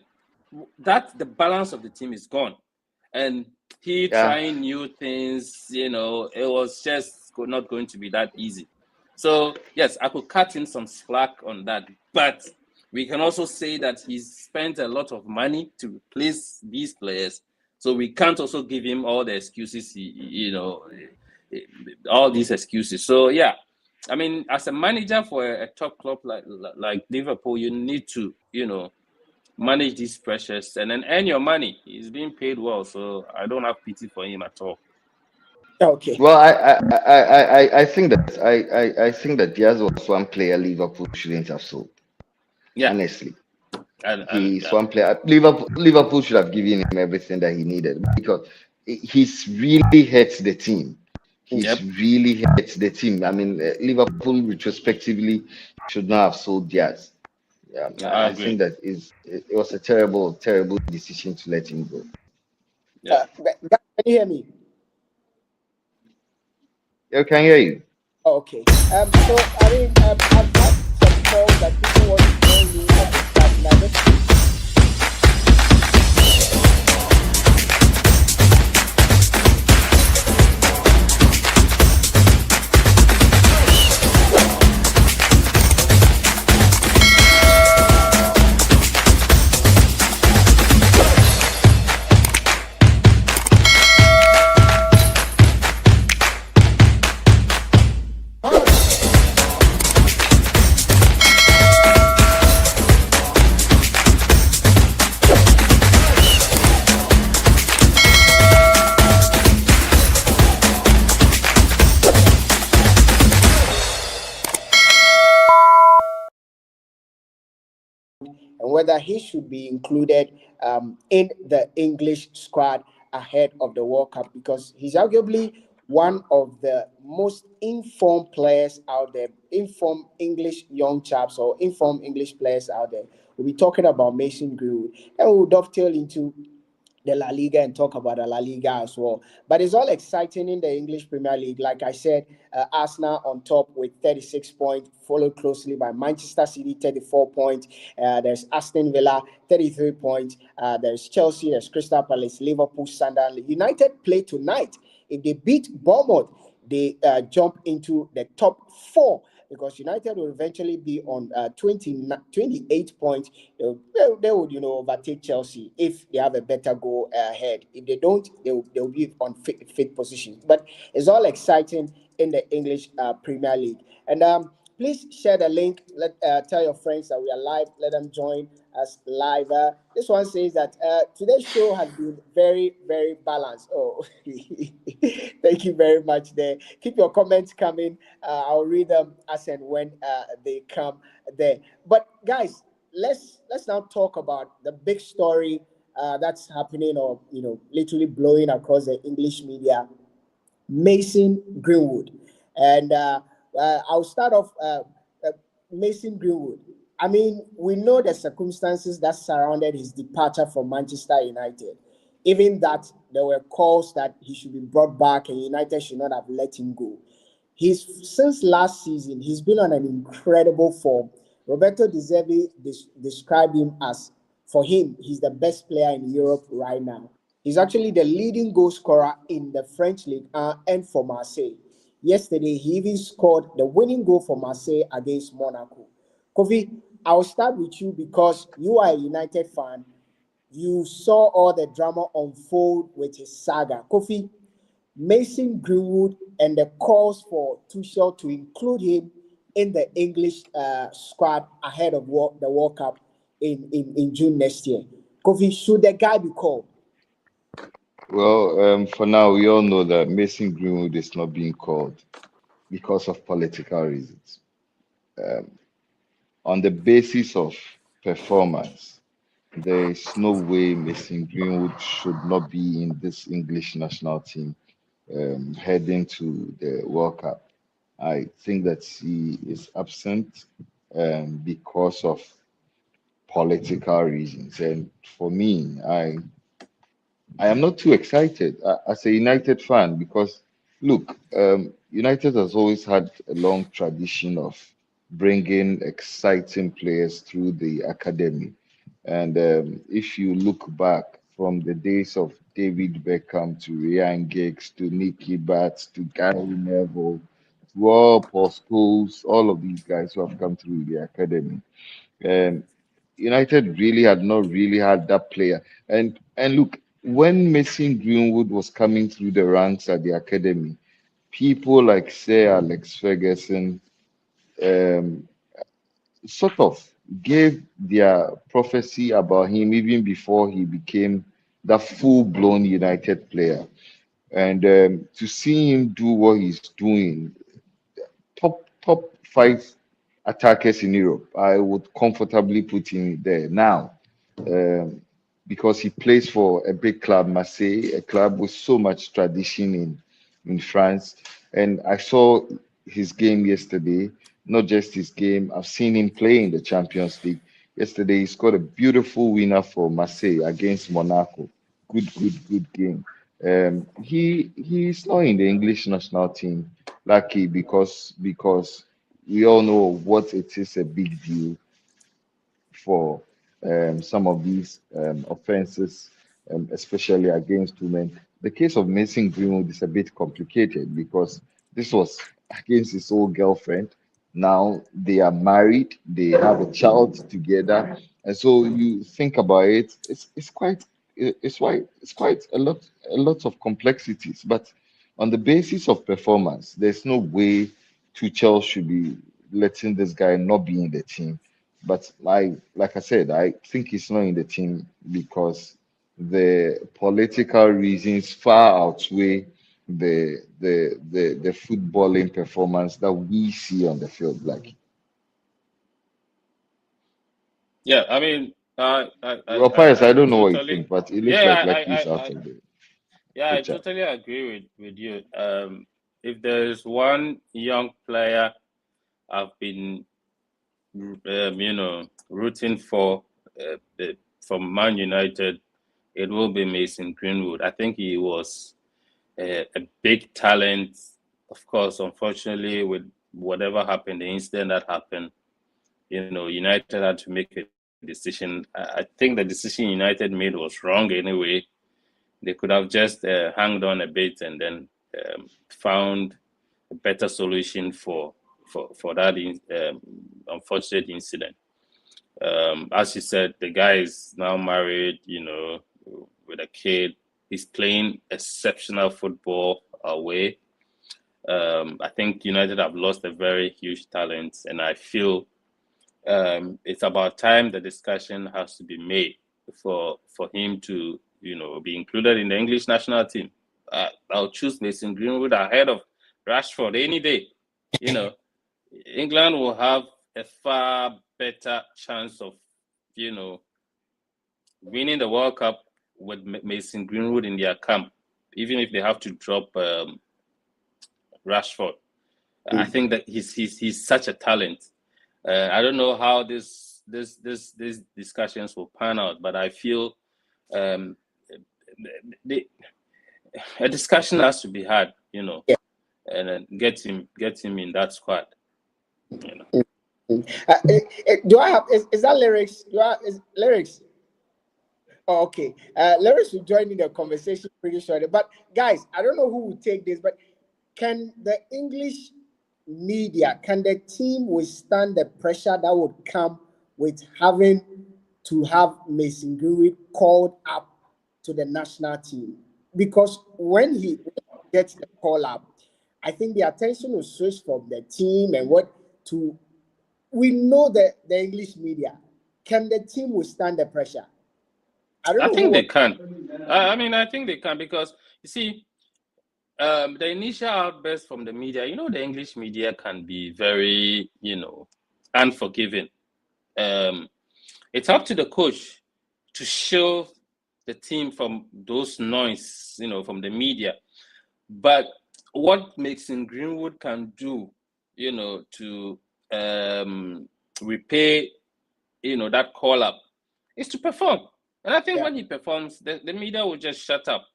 the balance of the team is gone. And he Yeah. trying new things, it was just not going to be that easy. So yes, I could cut him some slack on that, but we can also say that he's spent a lot of money to replace these players. So we can't also give him all the excuses, all these excuses. So yeah, I mean, as a manager for a top club like Liverpool, you need to, manage these pressures and then earn your money. He's being paid well, so I don't have pity for him at all. Okay. Well, I think that I think that Diaz was one player Liverpool shouldn't have sold. Yeah, Honestly, and he's one player. Liverpool should have given him everything that he needed because he's really hurt the team. He's yep, really hurt the team. I mean, Liverpool retrospectively should not have sold Diaz. Yeah, I I think agree. that it was a terrible, terrible decision to let him go. Yeah. Can you hear me? Yeah, I can hear you. Okay. So I mean, I've got some calls that people want to join me on this chat, and I just and whether he should be included in the English squad ahead of the World Cup, because he's arguably one of the most informed players out there, informed English young chaps or informed English players out there. We'll be talking about Mason Greenwood, and we'll dovetail into the La Liga and talk about the La Liga as well. But it's all exciting in the English Premier League. Like I said, Arsenal on top with 36 points, followed closely by Manchester City, 34 points. There's Aston Villa, 33 points. There's Chelsea, there's Crystal Palace, Liverpool, Sunderland. United play tonight. If they beat Bournemouth, they jump into the top four, because United will eventually be on 28 points. They would, overtake Chelsea if they have a better goal ahead. If they don't, they'll be on fifth position. But it's all exciting in the English Premier League. And please share the link. Tell your friends that we are live. Let them join us live. This one says that today's show has been very, very balanced. Oh, thank you very much. There, keep your comments coming. I'll read them as and when they come there. But guys, let's now talk about the big story that's happening, or literally blowing across the English media. Mason Greenwood. And I'll start off Mason Greenwood. I mean, we know the circumstances that surrounded his departure from Manchester United. Even that there were calls that he should be brought back and United should not have let him go. Since last season, he's been on an incredible form. Roberto De Zerbi described him as, for him, he's the best player in Europe right now. He's actually the leading goal scorer in the French league and for Marseille. Yesterday, he even scored the winning goal for Marseille against Monaco. Kofi, I'll start with you because you are a United fan. You saw all the drama unfold with his saga. Kofi, Mason Greenwood and the calls for Tuchel to include him in the English squad ahead of the World Cup in June next year. Kofi, should the guy be called? Well, for now, we all know that Mason Greenwood is not being called because of political reasons. Um, on the basis of performance, there is no way Mason Greenwood should not be in this English national team heading to the World Cup. I think that he is absent because of political reasons. And for me, I am not too excited as a United fan because look, United has always had a long tradition of bringing exciting players through the academy. And if you look back from the days of David Beckham to Ryan Giggs to Nicky Batts to Gary Neville to all Paul Scholes, all of these guys who have come through the academy. Um, United really had not really had that player. And look, when Mason Greenwood was coming through the ranks at the academy, people like Sir Alex Ferguson um, sort of gave their prophecy about him even before he became the full-blown United player. And to see him do what he's doing, top five attackers in Europe, I would comfortably put him there now, um, because he plays for a big club, Marseille, a club with so much tradition in France. And I saw his game yesterday, not just his game. I've seen him play in the Champions League. Yesterday, he scored a beautiful winner for Marseille against Monaco. Good game. He's not in the English national team, lucky because we all know what it is a big deal for some of these offenses, especially against women. The case of Mason Greenwood is a bit complicated because this was against his old girlfriend. Now they are married, they have a child together, and so you think about it, it's quite a lot of complexities. But on the basis of performance, there's no way Tuchel should be letting this guy not be in the team. But like I said, I think he's not in the team because the political reasons far outweigh the footballing performance that we see on the field. Like, Yeah, I mean, well, Pius, I I don't know what you totally, think, but it looks yeah, like he's out of the yeah, I picture. totally agree with you. If there's one young player I've been, rooting for, from Man United, it will be Mason Greenwood. I think he was a big talent. Of course, unfortunately, with whatever happened, the incident that happened, United had to make a decision. I think the decision United made was wrong anyway. They could have just hanged on a bit and then found a better solution for that unfortunate incident. As you said, the guy is now married, with a kid. He's playing exceptional football away. I think United have lost a very huge talent, and I feel it's about time the discussion has to be made for him to be included in the English national team. I'll choose Mason Greenwood ahead of Rashford any day. England will have a far better chance of winning the World Cup with Mason Greenwood in their camp, even if they have to drop Rashford. I think that he's such a talent. I don't know how these discussions will pan out, but I feel um, a discussion has to be had, Yeah. and then get him in that squad. Do I have is that lyrics? Is lyrics? Oh, okay. Lyrics will join in the conversation pretty shortly. But guys, I don't know who will take this, but can the English media, can the team withstand the pressure that would come with having to have Mason Greenwood called up to the national team? Because when he gets the call up, I think the attention will switch from the team and what to. We know that the English media, can the team withstand the pressure? I don't I know who think was. they can. I mean, I think they can because you see, the initial outburst from the media, the English media can be very, unforgiving. It's up to the coach to shield the team from those noise, from the media. But what Mason Greenwood can do, to repay, that call up, is to perform. And I think Yeah. when he performs, the media will just shut up,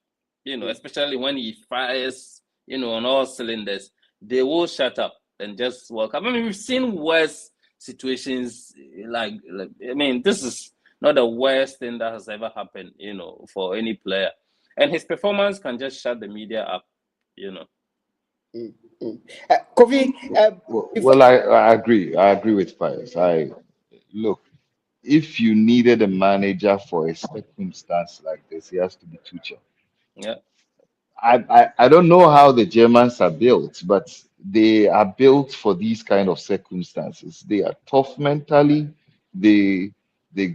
especially when he fires, on all cylinders, they will shut up. and just walk up. I mean, we've seen worse situations. I mean, this is not the worst thing that has ever happened, for any player. And his performance can just shut the media up. Kofi, Well, I agree. I agree with Pius. Look, if you needed a manager for a circumstance like this, he has to be Tuchel. Yeah. I don't know how the Germans are built, but they are built for these kind of circumstances. They are tough mentally. They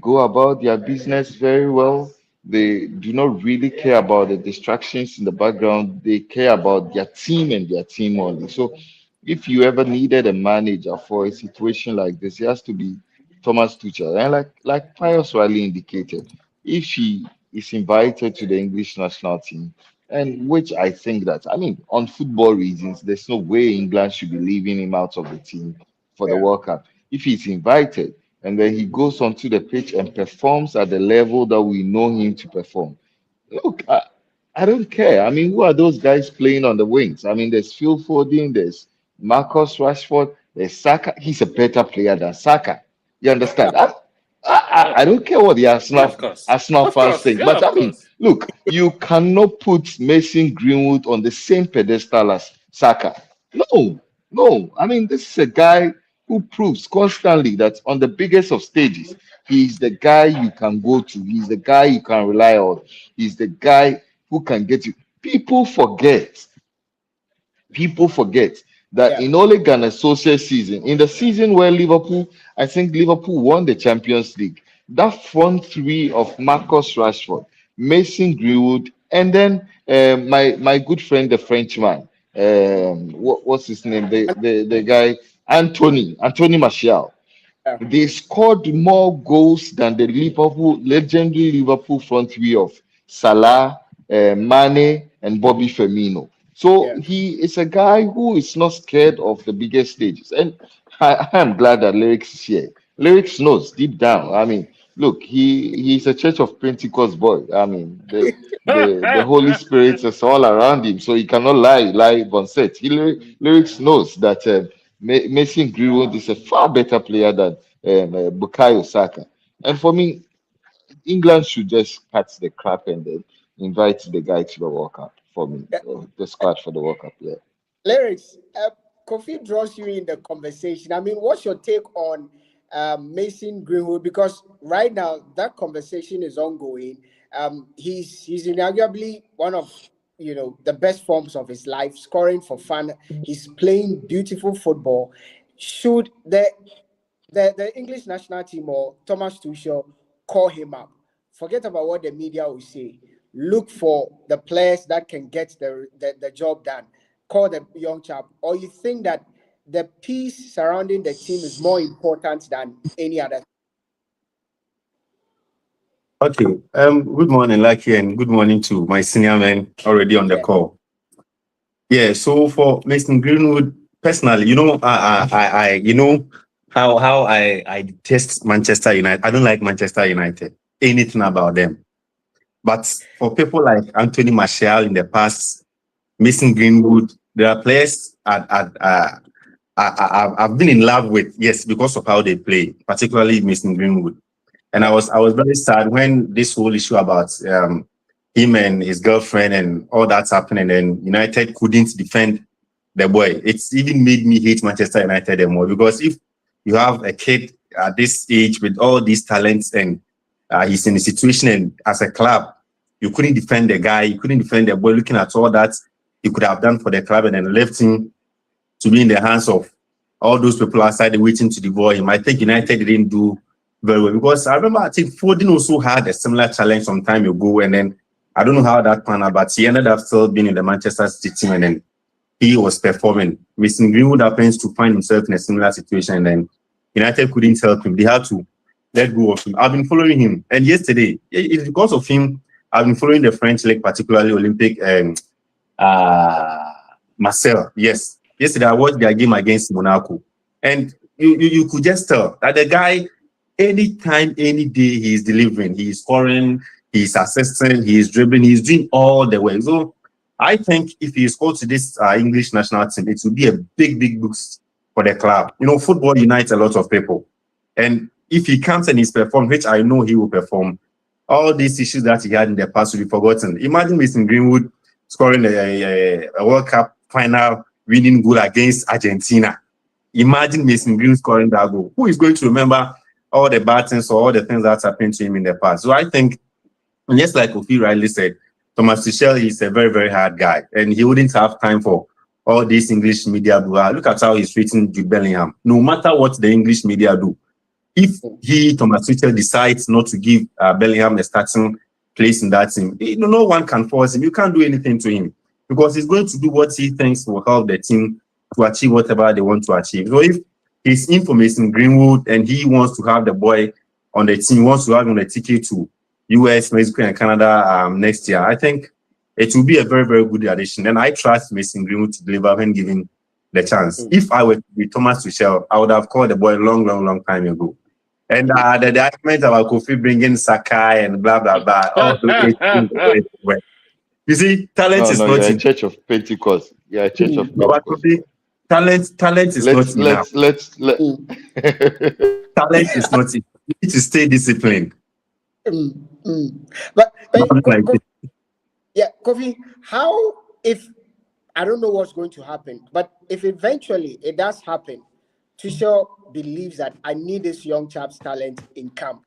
go about their business very well. They do not really care about the distractions in the background. They care about their team and their team only. So if you ever needed a manager for a situation like this, it has to be Thomas Tuchel. And like Pius Riley indicated, if he is invited to the English national team, and which I think that, I mean, on football reasons, there's no way England should be leaving him out of the team for the yeah, World Cup. If he's invited and then he goes onto the pitch and performs at the level that we know him to perform, look, I don't care. I mean, who are those guys playing on the wings? I mean, there's Phil Foden, there's Marcus Rashford, there's Saka. He's a better player than Saka. You understand? I don't care what the Yeah, of course. Arsenal Of fans course. think, Yeah, but of I mean, course. look, you cannot put Mason Greenwood on the same pedestal as Saka. No, no. I mean, this is a guy who proves constantly that on the biggest of stages, he's the guy you can go to. He's the guy you can rely on. He's the guy who can get you. People forget that yeah, in Ole Gunnar Solskjaer's season, in the season where I think Liverpool won the Champions League, that front three of Marcus Rashford, Mason Greenwood, and then my good friend, the Frenchman, what's his name? The guy, Anthony Martial. yeah, They scored more goals than the legendary Liverpool front three of Salah, Mane, and Bobby Firmino. So yeah, he is a guy who is not scared of the biggest stages. And I am glad that Lyrics is here. Lyrics knows deep down. I mean, look, he's a Church of Pentecost boy. I mean, the Holy Spirit is all around him, so he cannot lie on set. Lyrics knows that Mason Greenwood is a far better player than Bukayo Saka. And for me, England should just cut the crap and then invite the guy to the World Cup for me, yeah. or the squad for the World Cup. Yeah. Lyrics, Kofi draws you in the conversation. I mean, what's your take on Mason Greenwood? Because right now that conversation is ongoing. He's inarguably one of the best forms of his life, scoring for fun. He's playing beautiful football. Should the English national team or Thomas Tuchel call him up? Forget about what the media will say. Look for the players that can get the job done. Call the young chap. Or you think that the peace surrounding the team is more important than any other? Okay. Good morning, Lucky, and good morning to my senior men already on the Yeah, call. Yeah. So for Mason Greenwood, personally, how I detest Manchester United. I don't like Manchester United. Anything about them. But for people like Anthony Martial in the past, Mason Greenwood, there are players I've been in love with. Yes, because of how they play, particularly Mason Greenwood. And I was very sad when this whole issue about him and his girlfriend and all that's happening, and United couldn't defend the boy. It's even made me hate Manchester United more, because if you have a kid at this age with all these talents and he's in a situation, and as a club, you couldn't defend the guy, you couldn't defend the boy, looking at all that he could have done for the club, and then left him to be in the hands of all those people outside waiting to devour him. I think United didn't do very well, because I remember I think Foden also had a similar challenge some time ago, and then I don't know how that panned out, but he ended up still being in the Manchester City team, and then he was performing. Mason Greenwood happens to find himself in a similar situation, and then United couldn't help him. They had to let go of him. I've been following him, and yesterday, it's because of him, I've been following the French league, particularly Olympic and Marseille. Yes, yesterday I watched their game against Monaco, and you could just tell that the guy, anytime, any day, he is delivering, he is scoring, he is assisting, he is dribbling, he is doing all the way. So I think if he is called to this English national team, it will be a big boost for the club. You know, football unites a lot of people. And if he comes and he's performed, which I know he will perform, all these issues that he had in the past will be forgotten. Imagine Mason Greenwood scoring a World Cup final winning goal against Argentina. Imagine Mason Greenwood scoring that goal. Who is going to remember all the bad things or all the things that happened to him in the past? So I think, and just like Kofi rightly said, Thomas Tuchel is a very, very hard guy, and he wouldn't have time for all this English media. Look at how he's treating Jude Bellingham. No matter what the English media do, if Thomas Tuchel, decides not to give Bellingham a starting place in that team, no one can force him. You can't do anything to him because he's going to do what he thinks will help the team to achieve whatever they want to achieve. So if he's in for Mason Greenwood and he wants to have the boy on the team, wants to have him on the ticket to US, Mexico, and Canada next year, I think it will be a very, very good addition. And I trust Mason Greenwood to deliver when given the chance. If I were to be Thomas Tuchel, I would have called the boy a long, long, long time ago. And the argument about Kofi bringing Sakai and blah, blah, blah, all the way. You see, talent is not you're a church of Pentecost. You're a church of Pentecost. Talent is not enough. Talent is not enough. You need to stay disciplined. But yeah, Kofi, how if I don't know what's going to happen, but if eventually it does happen, Tuchel believes that I need this young chap's talent in camp.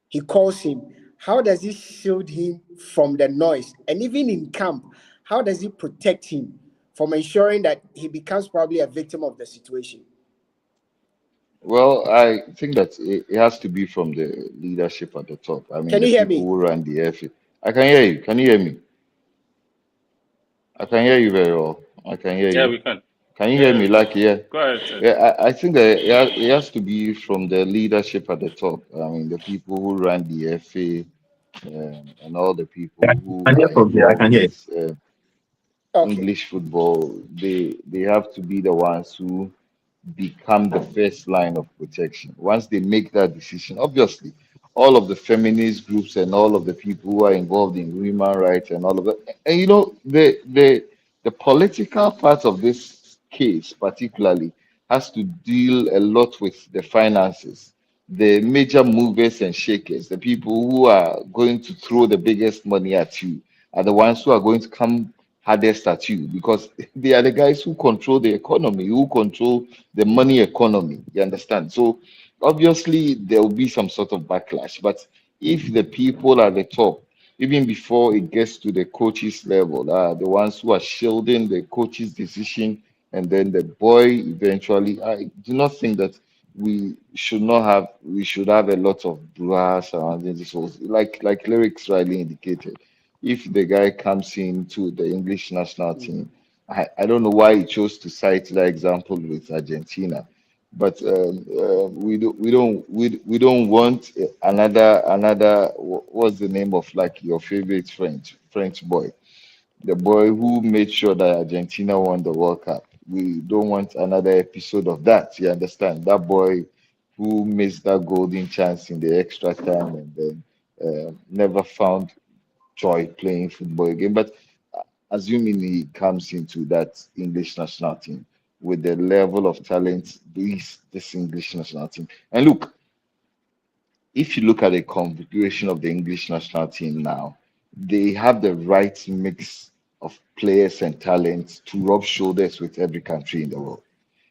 He calls him. How does he shield him from the noise? And even in camp, how does he protect him from ensuring that he becomes probably a victim of the situation? Well, I think that it has to be from the leadership at the top. I mean, Can you the hear people me? who run the FA. I can hear you. Can you hear me? I can hear you very well. I can hear Yeah, you. we can. Can you hear me? Like, yeah. Go ahead, sir. Yeah, I think that it has to be from the leadership at the top. I mean, the people who run the FA and all the people who I are can involved hear. with Okay. English football. They have to be the ones who become the first line of protection. Once they make that decision, obviously, all of the feminist groups and all of the people who are involved in human rights and all of that, and you know, the political part of this case, particularly, has to deal a lot with the finances, the major movers and shakers, the people who are going to throw the biggest money at you, are the ones who are going to come hardest at you because they are the guys who control the economy, who control the money economy. You understand? So obviously there will be some sort of backlash. But if the people at the top, even before it gets to the coaches level, the ones who are shielding the coach's decision, and then the boy eventually, I do not think that we should have a lot of brass around this. So like lyrics rightly indicated, if the guy comes into the English national team, I don't know why he chose to cite that example with Argentina, but we don't want what's the name of like your favorite French boy, the boy who made sure that Argentina won the World Cup. We don't want another episode of that. You understand? That boy who missed that golden chance in the extra time and then never found joy playing football again. But assuming he comes into that English national team with the level of talent this English national team. And look, if you look at the configuration of the English national team now, they have the right mix of players and talents to rub shoulders with every country in the world.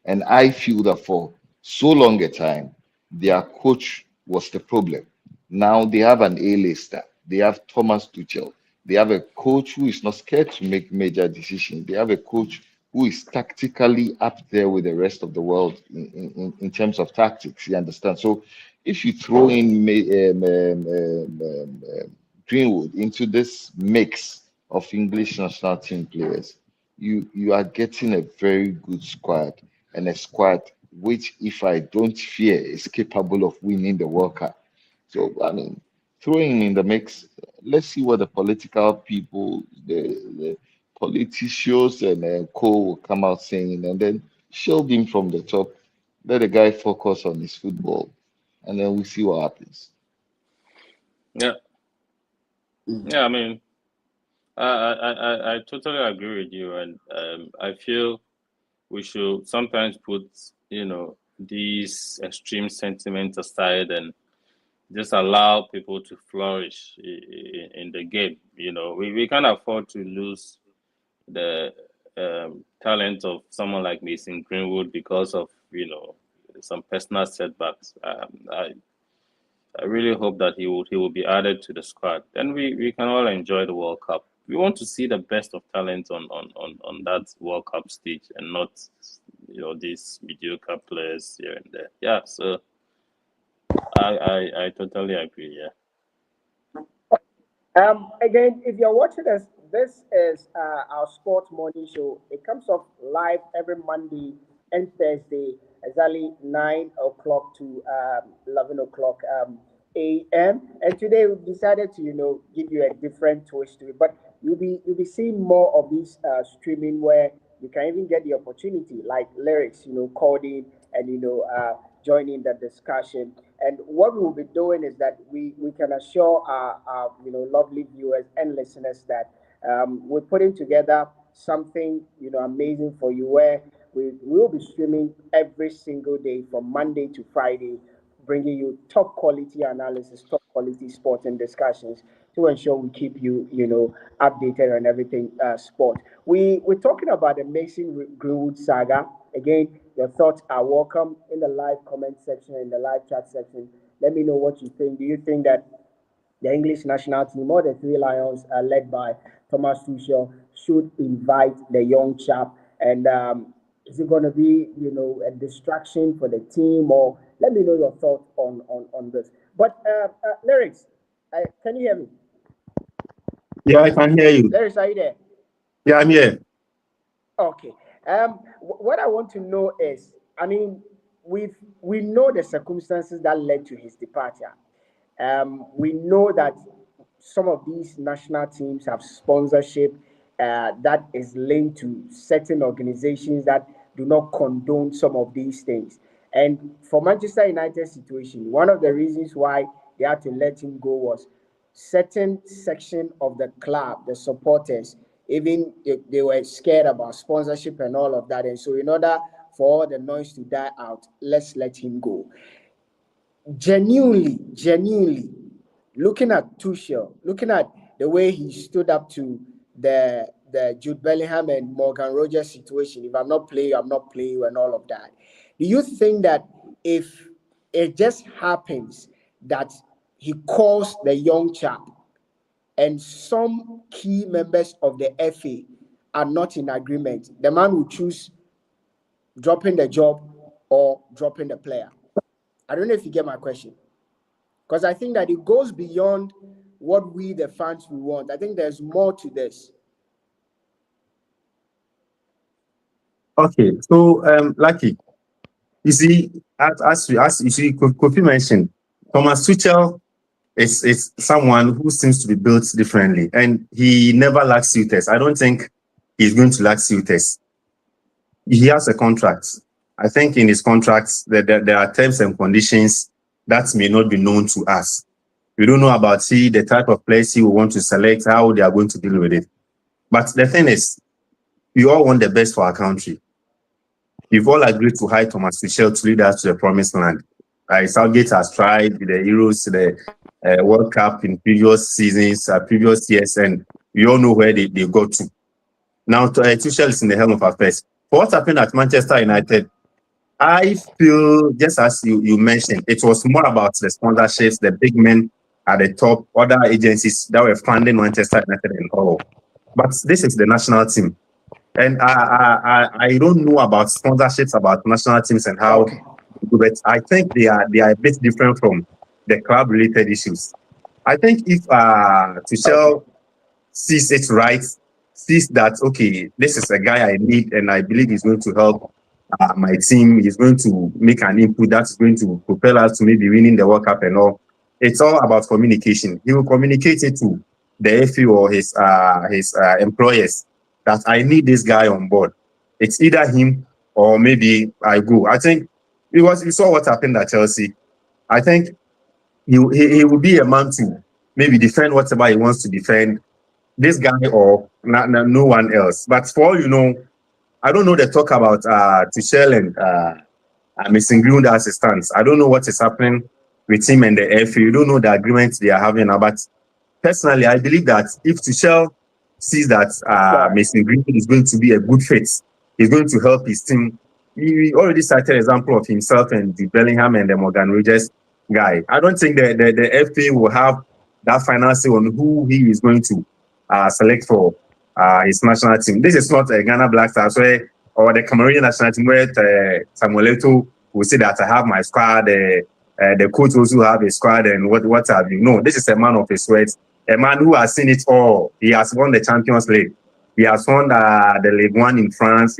And I feel that for so long a time, their coach was the problem. Now they have an A-lister. They have Thomas Tuchel. They have a coach who is not scared to make major decisions. They have a coach who is tactically up there with the rest of the world in terms of tactics. You understand? So if you throw in Greenwood into this mix of English national team players, you are getting a very good squad and a squad which, if I don't fear, is capable of winning the World Cup. So I mean, throwing in the mix, let's see what the political people, the politicians and co will come out saying, and then shield him from the top. Let the guy focus on his football, and then we see what happens. Yeah. Yeah, I mean, I totally agree with you, and I feel we should sometimes put these extreme sentiments aside and just allow people to flourish in the game. We can't afford to lose the talent of someone like Mason Greenwood because of some personal setbacks. I really hope that he will be added to the squad. Then we can all enjoy the World Cup. We want to see the best of talent on that World Cup stage and not these mediocre players here and there. Yeah, so I totally agree. Yeah. Again, if you're watching us, this is our sports morning show. It comes off live every Monday and Thursday, exactly 9 o'clock to 11 o'clock a.m. And today we've decided to give you a different twist to it. But you'll be seeing more of these streaming where you can even get the opportunity, like lyrics, called in and joining the discussion. And what we will be doing is that we can assure our lovely viewers and listeners that we're putting together something amazing for you where we will be streaming every single day from Monday to Friday, bringing you top quality analysis, top quality sports and discussions to ensure we keep you updated on everything sport. We're talking about the Mason Greenwood saga. Again, your thoughts are welcome in the live comment section, in the live chat section. Let me know what you think. Do you think that the English national team or the Three Lions, led by Thomas Tuchel, should invite the young chap? And is it going to be, a distraction for the team? Or let me know your thoughts on this. But lyrics, can you hear me? Yeah, I can hear you. Lyrics, are you there? Yeah, I'm here. Okay. What I want to know is, I mean, we know the circumstances that led to his departure. We know that some of these national teams have sponsorship that is linked to certain organizations that do not condone some of these things. And for Manchester United's situation, one of the reasons why they had to let him go was certain section of the club, the supporters, even they were scared about sponsorship and all of that. And so, in order for all the noise to die out, let's let him go. Genuinely, looking at Tuchel, looking at the way he stood up to the Jude Bellingham and Morgan Rogers situation, if I'm not playing, I'm not playing, and all of that. Do you think that if it just happens that he calls the young chap and some key members of the FA are not in agreement, the man will choose dropping the job or dropping the player? I don't know if you get my question. Because I think that it goes beyond what we, the fans, we want. I think there's more to this. Okay, so Lucky, you see, as you see, Kofi mentioned, Thomas Tuchel is someone who seems to be built differently, and he never lacks suitors. I don't think he's going to lack suitors. He has a contract. I think in his contracts there are terms and conditions that may not be known to us. We don't know about the type of players he will want to select, how they are going to deal with it. But the thing is, we all want the best for our country. We've all agreed to hire Thomas Tuchel to lead us to the promised land. Southgate has tried the Euros, the World Cup in previous seasons, previous years, and we all know where they got to. Now, Tuchel is in the helm of affairs. For what happened at Manchester United, I feel, just as you mentioned, it was more about the sponsorships, the big men at the top, other agencies that were funding Manchester United and all. But this is the national team. And I don't know about sponsorships, about national teams and how, but I think they are a bit different from the club-related issues. I think if Tuchel sees it right, sees that, okay, this is a guy I need and I believe he's going to help my team, he's going to make an input that's going to propel us to maybe winning the World Cup and all. It's all about communication. He will communicate it to the FA or his employers that I need this guy on board. It's either him or maybe I go. I think you saw what happened at Chelsea. I think he will be a man to maybe defend whatever he wants to defend, this guy or no one else. But for all you know, I don't know the talk about Tuchel and Mason Greenwood as it stands. I don't know what is happening with him and the FA. You don't know the agreement they are having now. But personally, I believe that if Tuchel sees that Mason Greenwood is going to be a good fit, he's going to help his team. He already cited an example of himself and the Bellingham and the Morgan Rogers guy. I don't think the FA will have that final say on who he is going to select for his national team. This is not a Ghana Black Stars or the Cameroonian national team where Samuel Eto'o will say that I have my squad, the coach also have a squad and what have you. No, this is a man of his words, a man who has seen it all. He has won the Champions League. He has won the League One in France.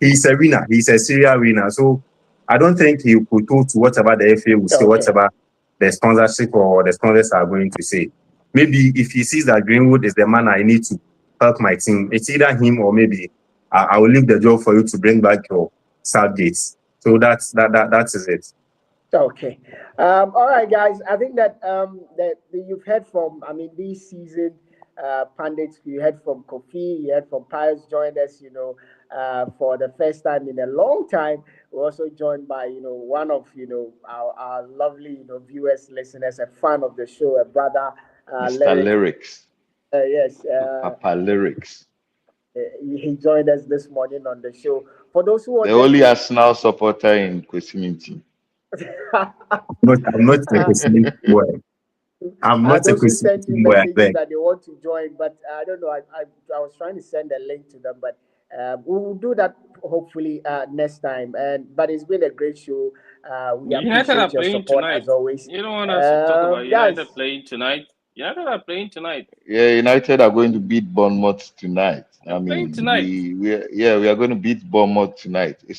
He's a winner. He's a serial winner. So I don't think he will go to whatever the FA will say, whatever the sponsorship or the sponsors are going to say. Maybe if he sees that Greenwood is the man I need to help my team, it's either him or maybe I will leave the job for you to bring back your Southgate. So that is it. Okay. All right, guys. I think that that you've heard from, this season pundits. You heard from Kofi, you heard from Pius joined us, for the first time in a long time. We're also joined by, one of, our lovely, viewers, listeners, a fan of the show, a brother, Mr. Lyrics. Yes. Papa Lyrics. He joined us this morning on the show. For those who are the only Arsenal supporter in Kwesiminti. I'm not a Kwesiminti boy. I'm not a Kwesiminti boy. That they want to join, but I don't know. I was trying to send a link to them, but we will do that hopefully next time. But it's been a great show. We appreciate your support tonight. As always. You don't want us to talk about United playing tonight. United are playing tonight. Yeah, United are going to beat Bournemouth tonight. Tonight. We are going to beat Bournemouth tonight. It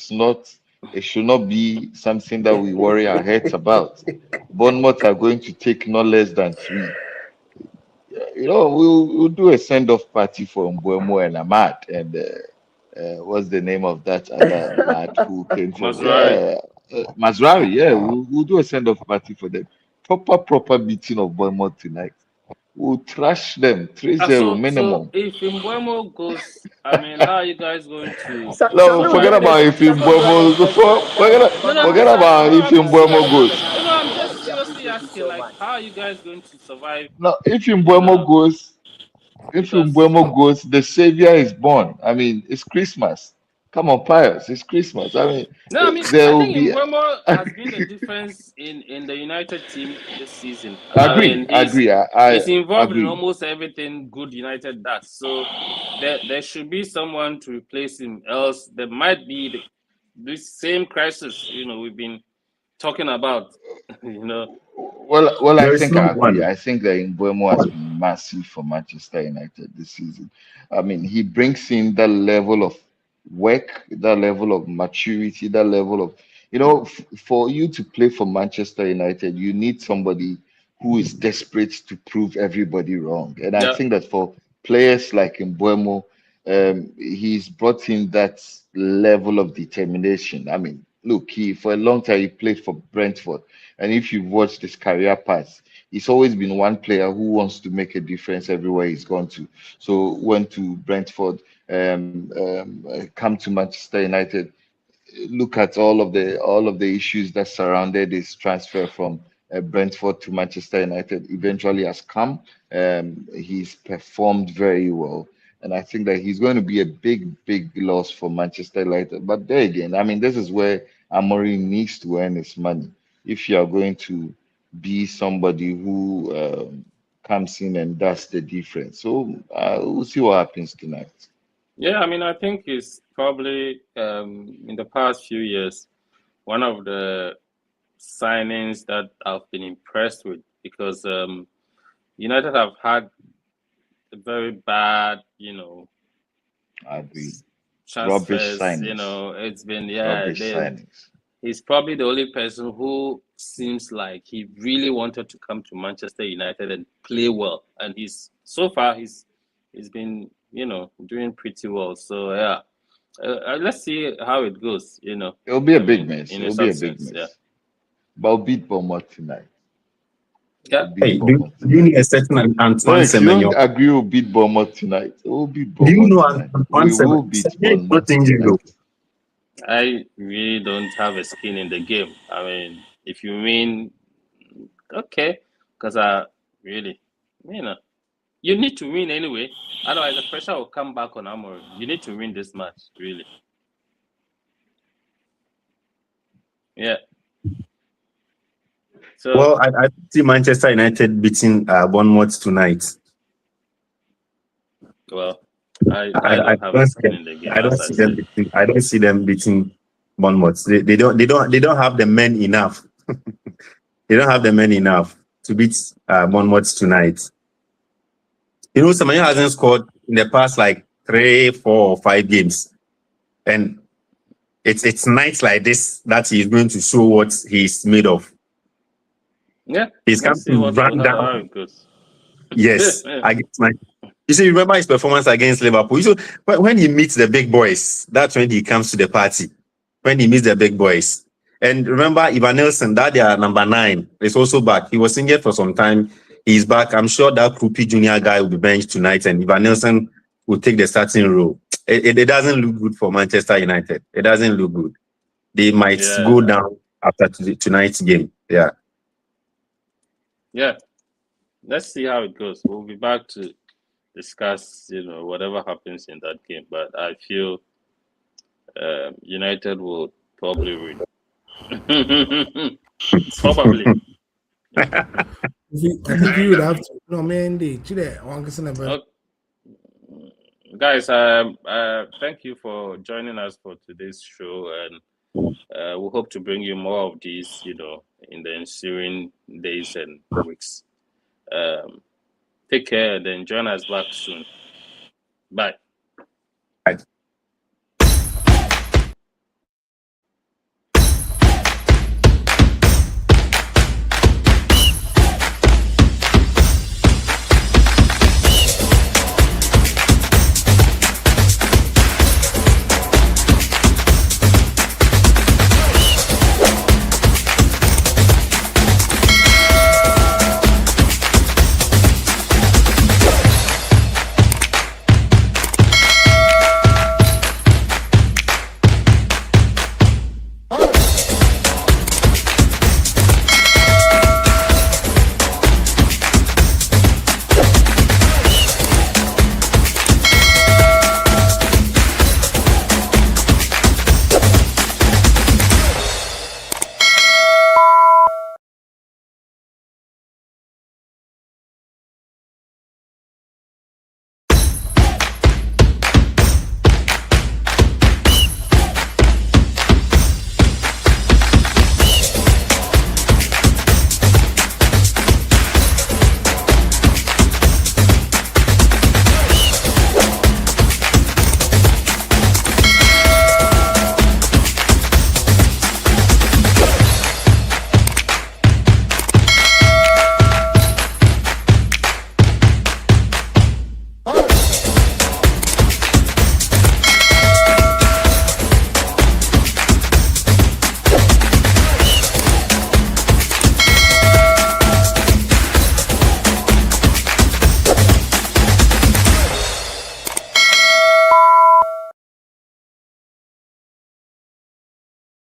should not be something that we worry our heads about. Bournemouth are going to take no less than 3. We'll do a send-off party for Mbeumo and Ahmad and what's the name of that other lad who came from Mazraoui. Yeah, we'll do a send-off party for them. Proper beating of Bournemouth tonight. We'll trash them 3-0 minimum. So if Mbeumo goes, how are you guys going to? No, forget about if Mbeumo goes. Forget about if Mbeumo goes. No, I'm just seriously asking, how are you guys going to survive? No, if Mbeumo goes, the savior is born. It's Christmas. Come on, Pius, it's Christmas. I think Mbeumo has been the difference in the United team this season. Agree. He's involved in almost everything good United does. So there should be someone to replace him. Else there might be this same crisis, we've been talking about. Well, I think I agree. I think that Mbeumo has been massive for Manchester United this season. He brings in that level of work, that level of maturity, that level of, for you to play for Manchester United, you need somebody who is desperate to prove everybody wrong. And I think that for players like Mbeumo, he's brought in that level of determination. Look, for a long time, he played for Brentford. And if you've watched his career path, he's always been one player who wants to make a difference everywhere he's gone to. So went to Brentford, come to Manchester United. Look at all of the issues that surrounded his transfer from Brentford to Manchester United. Eventually has come. He's performed very well. And I think that he's going to be a big loss for Manchester United. But there again, this is where Amorim needs to earn his money. If you are going to be somebody who comes in and does the difference. So we'll see what happens tonight. Yeah, I think it's probably in the past few years one of the signings that I've been impressed with, because United have had a very bad, transfers. It's been signings. He's probably the only person who seems like he really wanted to come to Manchester United and play well, and he's been doing pretty well. So let's see how it goes. It'll be a big mess. Yeah. But I'll beat Bournemouth tonight. Yeah. Hey, do you need a certain Antoine Semenyo? You don't agree we'll beat Bournemouth tonight? We'll beat Bournemouth. Do you know Antoine Semenyo? We will beat Bournemouth tonight. I really don't have a skin in the game. I mean, if you win, okay, because really, you know, you need to win anyway. Otherwise, the pressure will come back on Amorim. You need to win this match, really. Yeah. So, Well, I see Manchester United beating Bournemouth tonight. well, I don't have a skin in the game, I don't as I see them said. beating. I don't see them beating Bournemouth. They don't have the men enough. They don't have the men enough to beat Bournemouth tonight. You know, Semenyo hasn't scored in the past like 3, 4, or 5 games, and it's nights like this that he's going to show what he's made of. Yeah, He's come let's see to run how down. it goes. Yes, against my. You see, remember his performance against Liverpool. So when he meets the big boys, that's when he comes to the party. When he meets the big boys, and remember Ivan Nelson, that their number 9 is also back. He was injured for some time. He's back. I'm sure that Krupi Junior guy will be benched tonight, and Ivan Nelson will take the starting role. It doesn't look good for Manchester United. It doesn't look good. They might go down after tonight's game. Yeah. Yeah. Let's see how it goes. We'll be back to discuss, whatever happens in that game. But I feel United will probably win. Probably. I think you would have to. No, man, Guys, thank you for joining us for today's show, and we hope to bring you more of these, in the ensuing days and weeks. Take care, and then join us back soon. Bye.